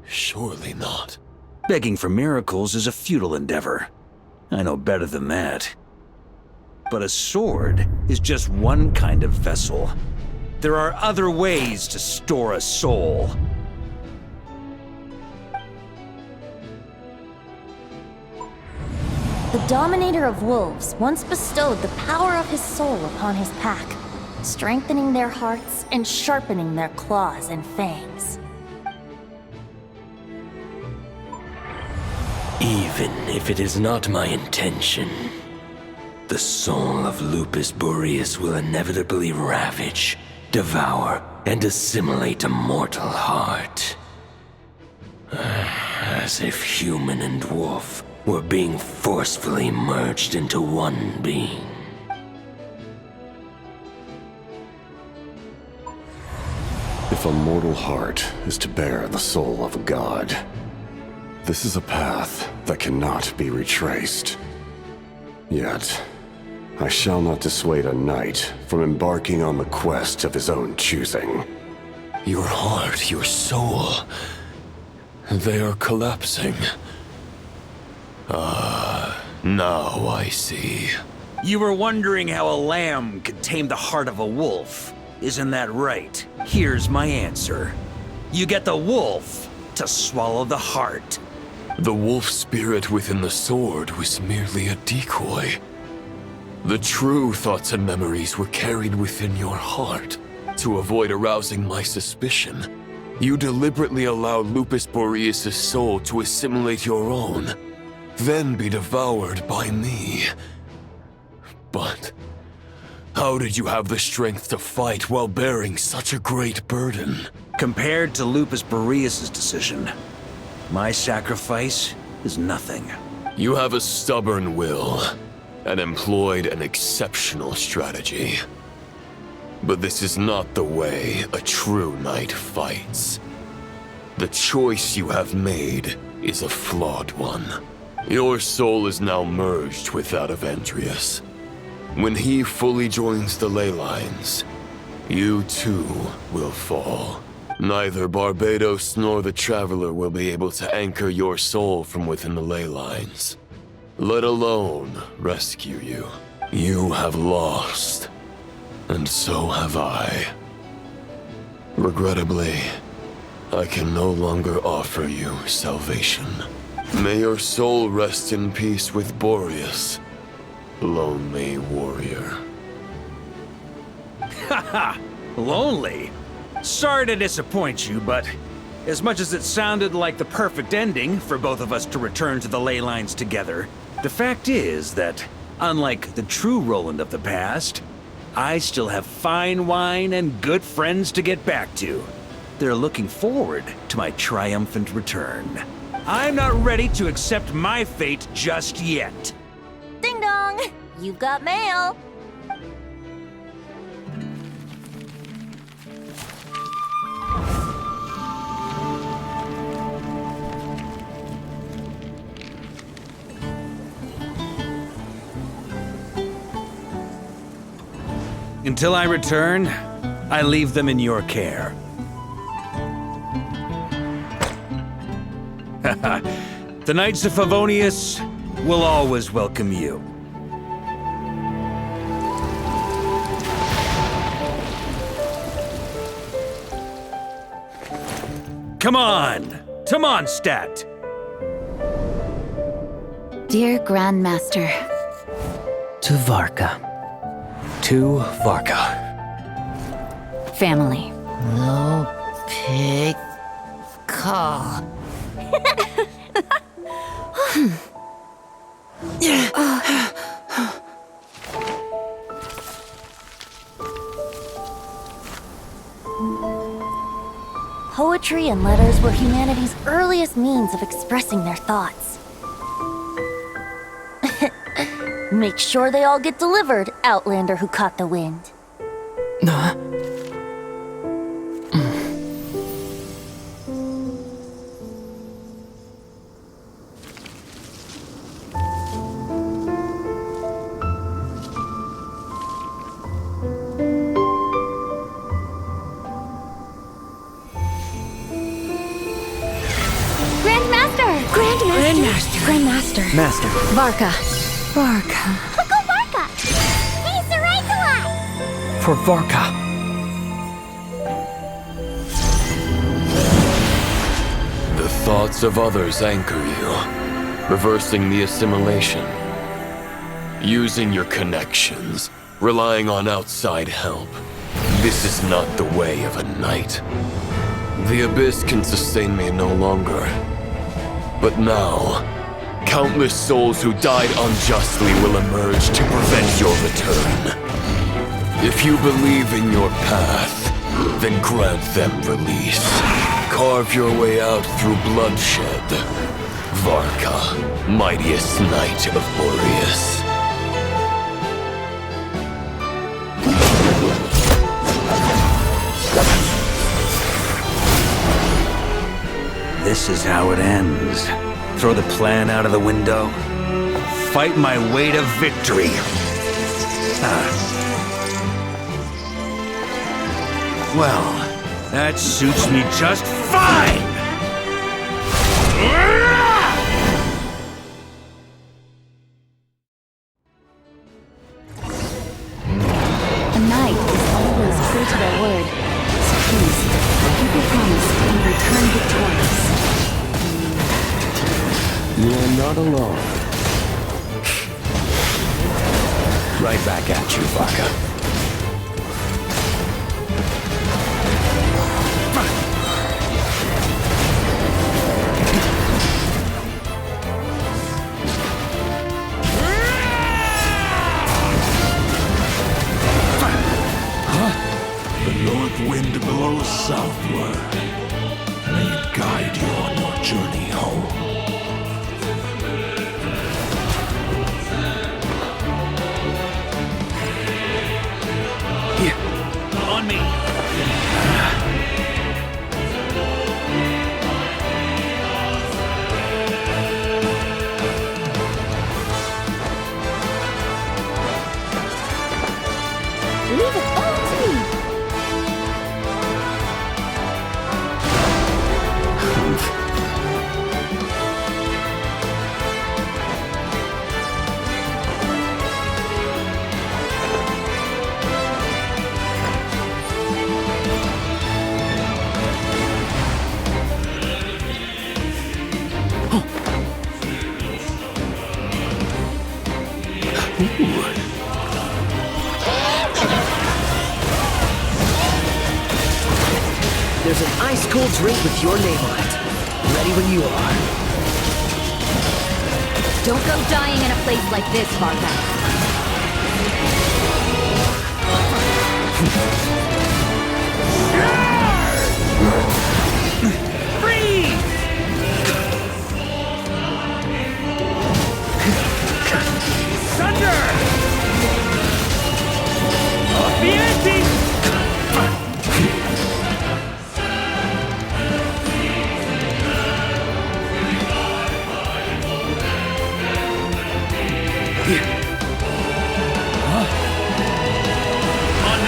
surely not. Begging for miracles is a futile endeavor. I know better than that. But a sword is just one kind of vessel. There are other ways to store a soul. The Dominator of Wolves once bestowed the power of his soul upon his pack, strengthening their hearts and sharpening their claws and fangs. Even if it is not my intention, the soul of Lupus Boreas will inevitably ravage, devour, and assimilate a mortal heart. As if human and wolf were being forcefully merged into one being. If a mortal heart is to bear the soul of a god, this is a path that cannot be retraced. Yet, I shall not dissuade a knight from embarking on the quest of his own choosing. Your heart, your soul, they are collapsing. Now I see. You were wondering how a lamb could tame the heart of a wolf. Isn't that right? Here's my answer. You get the wolf to swallow the heart. The wolf spirit within the sword was merely a decoy. The true thoughts and memories were carried within your heart. To avoid arousing my suspicion, you deliberately allowed Lupus Boreas' soul to assimilate your own, then be devoured by me. But how did you have the strength to fight while bearing such a great burden? Compared to Lupus Boreas' decision, my sacrifice is nothing. You have a stubborn will, and employed an exceptional strategy. But this is not the way a true knight fights. The choice you have made is a flawed one. Your soul is now merged with that of Andreas. When he fully joins the ley lines, you too will fall. Neither Barbados nor the Traveler will be able to anchor your soul from within the ley lines, let alone rescue you. You have lost, and so have I. Regrettably, I can no longer offer you salvation. May your soul rest in peace with Boreas, lonely warrior. Haha, lonely? Sorry to disappoint you, but as much as it sounded like the perfect ending for both of us to return to the ley lines together, the fact is that, unlike the true Roland of the past, I still have fine wine and good friends to get back to. They're looking forward to my triumphant return. I'm not ready to accept my fate just yet. Ding dong! You've got mail! Until I return, I leave them in your care. The Knights of Favonius will always welcome you. Come on! Mondstadt! Dear Grandmaster. To Varka. To Varka. Family. No pig call. Poetry and letters were humanity's earliest means of expressing their thoughts. Make sure they all get delivered, Outlander who caught the wind. Grandmaster. Master. Varka. Varka. Go Varka! Hey, Sarai! For Varka. The thoughts of others anchor you, reversing the assimilation. Using your connections, relying on outside help. This is not the way of a knight. The Abyss can sustain me no longer. But now, countless souls who died unjustly will emerge to prevent your return. If you believe in your path, then grant them release. Carve your way out through bloodshed. Varka, mightiest knight of Boreas. This is how it ends. Throw the plan out of the window. Fight my way to victory. Well, that suits me just fine! A knight is always true to their word. So please, keep your promise and return victorious. You are not alone. Right back at you, Varka. The north wind blows southward. May it guide you on your journey home. On me! Leave it all to me. There's an ice-cold drink with your name on it. Ready when you are. Don't go dying in a place like this, Varka. Freeze! Thunder! Off the ante! On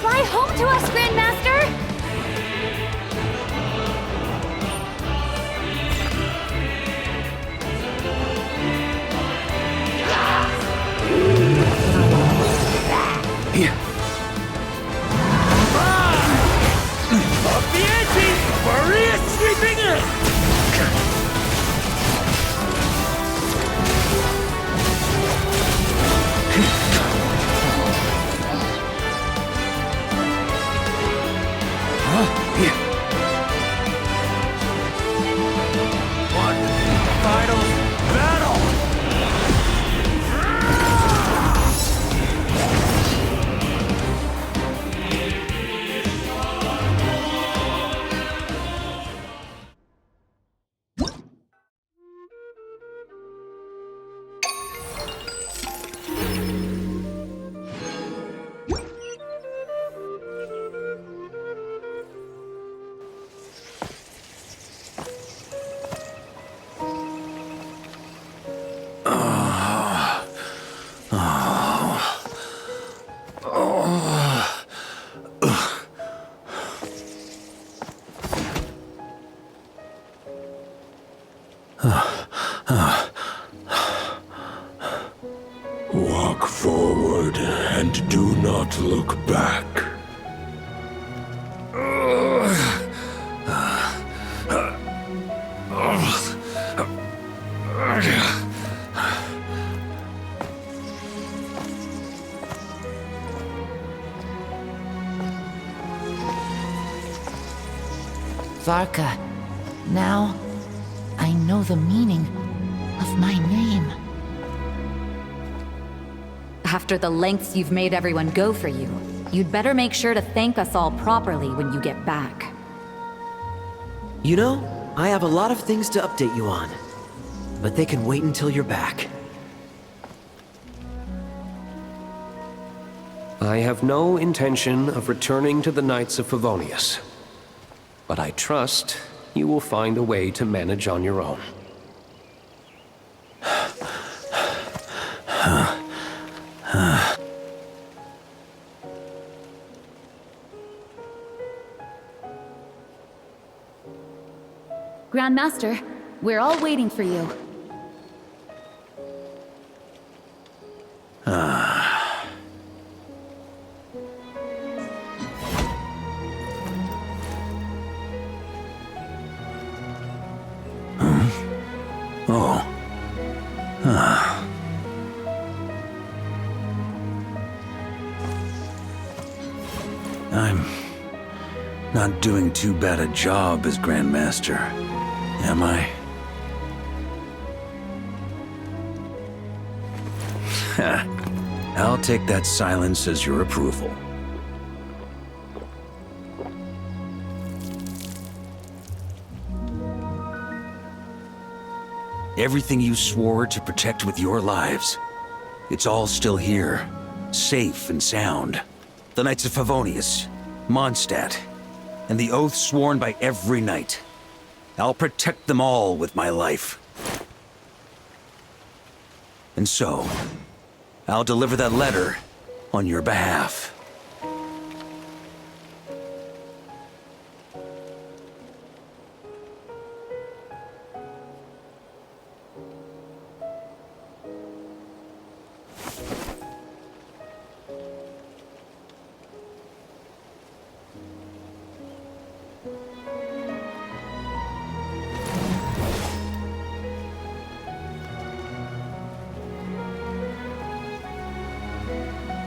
Fly home to us, Grandmaster! Up the ante! Maria sweeping in! One final battle! Walk forward and do not look back. Varka, now I know the meaning of my name. After the lengths you've made everyone go for you, you'd better make sure to thank us all properly when you get back. You know, I have a lot of things to update you on, but they can wait until you're back. I have no intention of returning to the Knights of Favonius, but I trust you will find a way to manage on your own. Grandmaster, we're all waiting for you. I'm not doing too bad a job as Grandmaster, am I? I'll take that silence as your approval. Everything you swore to protect with your lives, it's all still here, safe and sound. The Knights of Favonius, Mondstadt, and the oath sworn by every knight. I'll protect them all with my life. And so, I'll deliver that letter on your behalf.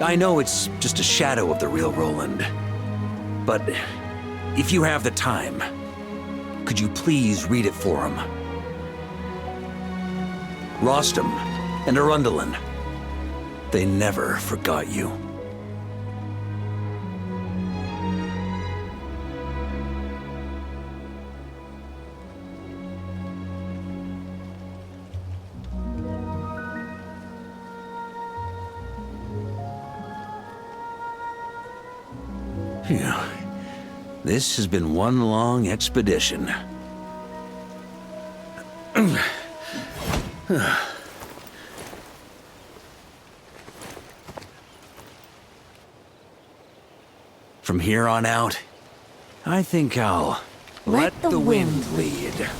I know it's just a shadow of the real Roland, but if you have the time, could you please read it for him? Rostam and Arundelen, they never forgot you. This has been one long expedition. From here on out, I think I'll let the wind lead.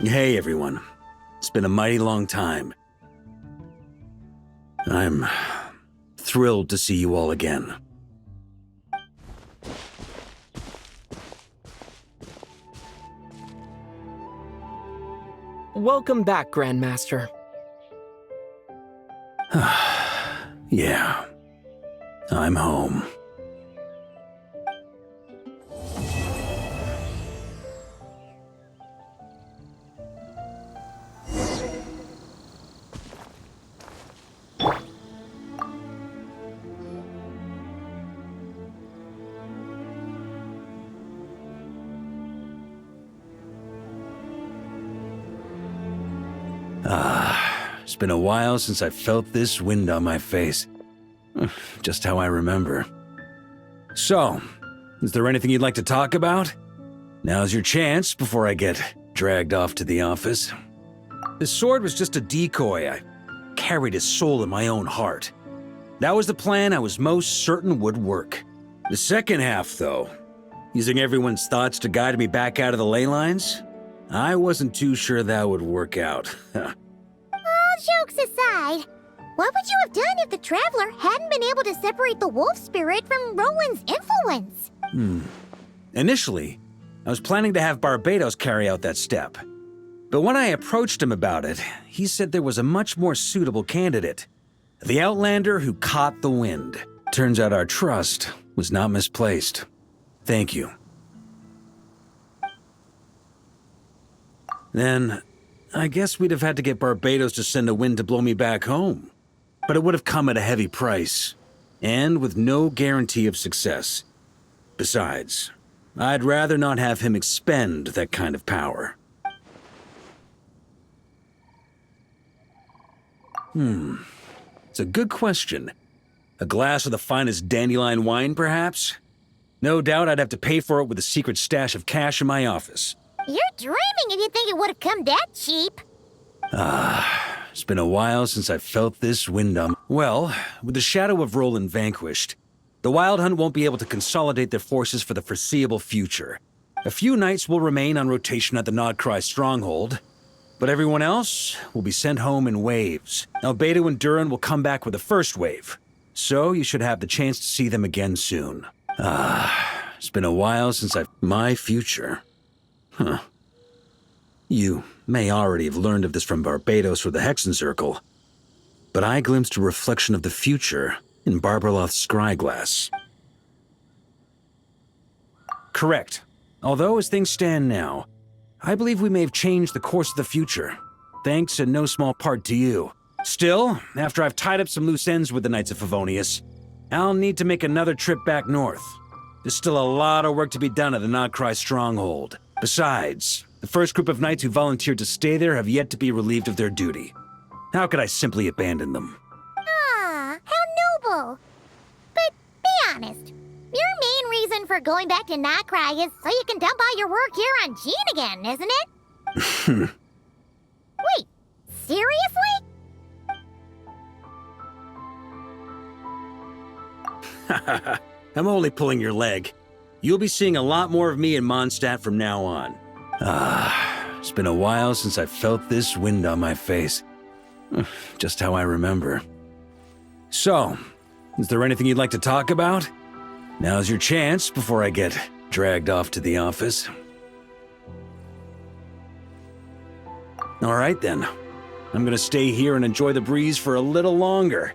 Hey everyone, it's been a mighty long time. I'm thrilled to see you all again. Welcome back, Grandmaster. Yeah, I'm home. It's been a while since I felt this wind on my face. Just how I remember. So, is there anything you'd like to talk about? Now's your chance before I get dragged off to the office. The sword was just a decoy. I carried his soul in my own heart. That was the plan I was most certain would work. The second half, though, using everyone's thoughts to guide me back out of the ley lines, I wasn't too sure that would work out. All jokes aside, what would you have done if the Traveler hadn't been able to separate the wolf spirit from Roland's influence? Initially, I was planning to have Barbatos carry out that step. But when I approached him about it, he said there was a much more suitable candidate. The Outlander who caught the wind. Turns out our trust was not misplaced. Thank you. Then, I guess we'd have had to get Barbatos to send a wind to blow me back home. But it would have come at a heavy price, and with no guarantee of success. Besides, I'd rather not have him expend that kind of power. It's a good question. A glass of the finest dandelion wine, perhaps? No doubt I'd have to pay for it with a secret stash of cash in my office. You're dreaming if you think it would have come that cheap. It's been a while since I felt this wind on. Well, with the shadow of Roland vanquished, the Wild Hunt won't be able to consolidate their forces for the foreseeable future. A few knights will remain on rotation at the Nodcry stronghold, but everyone else will be sent home in waves. Albedo and Durin will come back with the first wave, so you should have the chance to see them again soon. It's been a while since my future. You may already have learned of this from Barbatos or the Hexen Circle, but I glimpsed a reflection of the future in Barbarloth's scryglass. Correct. Although as things stand now, I believe we may have changed the course of the future, thanks in no small part to you. Still, after I've tied up some loose ends with the Knights of Favonius, I'll need to make another trip back north. There's still a lot of work to be done at the Nodcry stronghold. Besides, the first group of knights who volunteered to stay there have yet to be relieved of their duty. How could I simply abandon them? Ah, how noble. But be honest, your main reason for going back to Nodcry is so you can dump all your work here on Jean again, isn't it? Wait, seriously? I'm only pulling your leg. You'll be seeing a lot more of me in Mondstadt from now on. It's been a while since I felt this wind on my face. Just how I remember. So, is there anything you'd like to talk about? Now's your chance before I get dragged off to the office. All right then. I'm gonna stay here and enjoy the breeze for a little longer.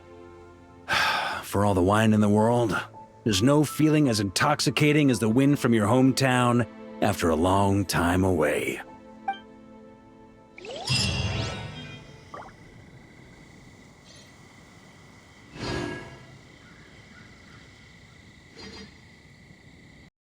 For all the wine in the world, there's no feeling as intoxicating as the wind from your hometown after a long time away.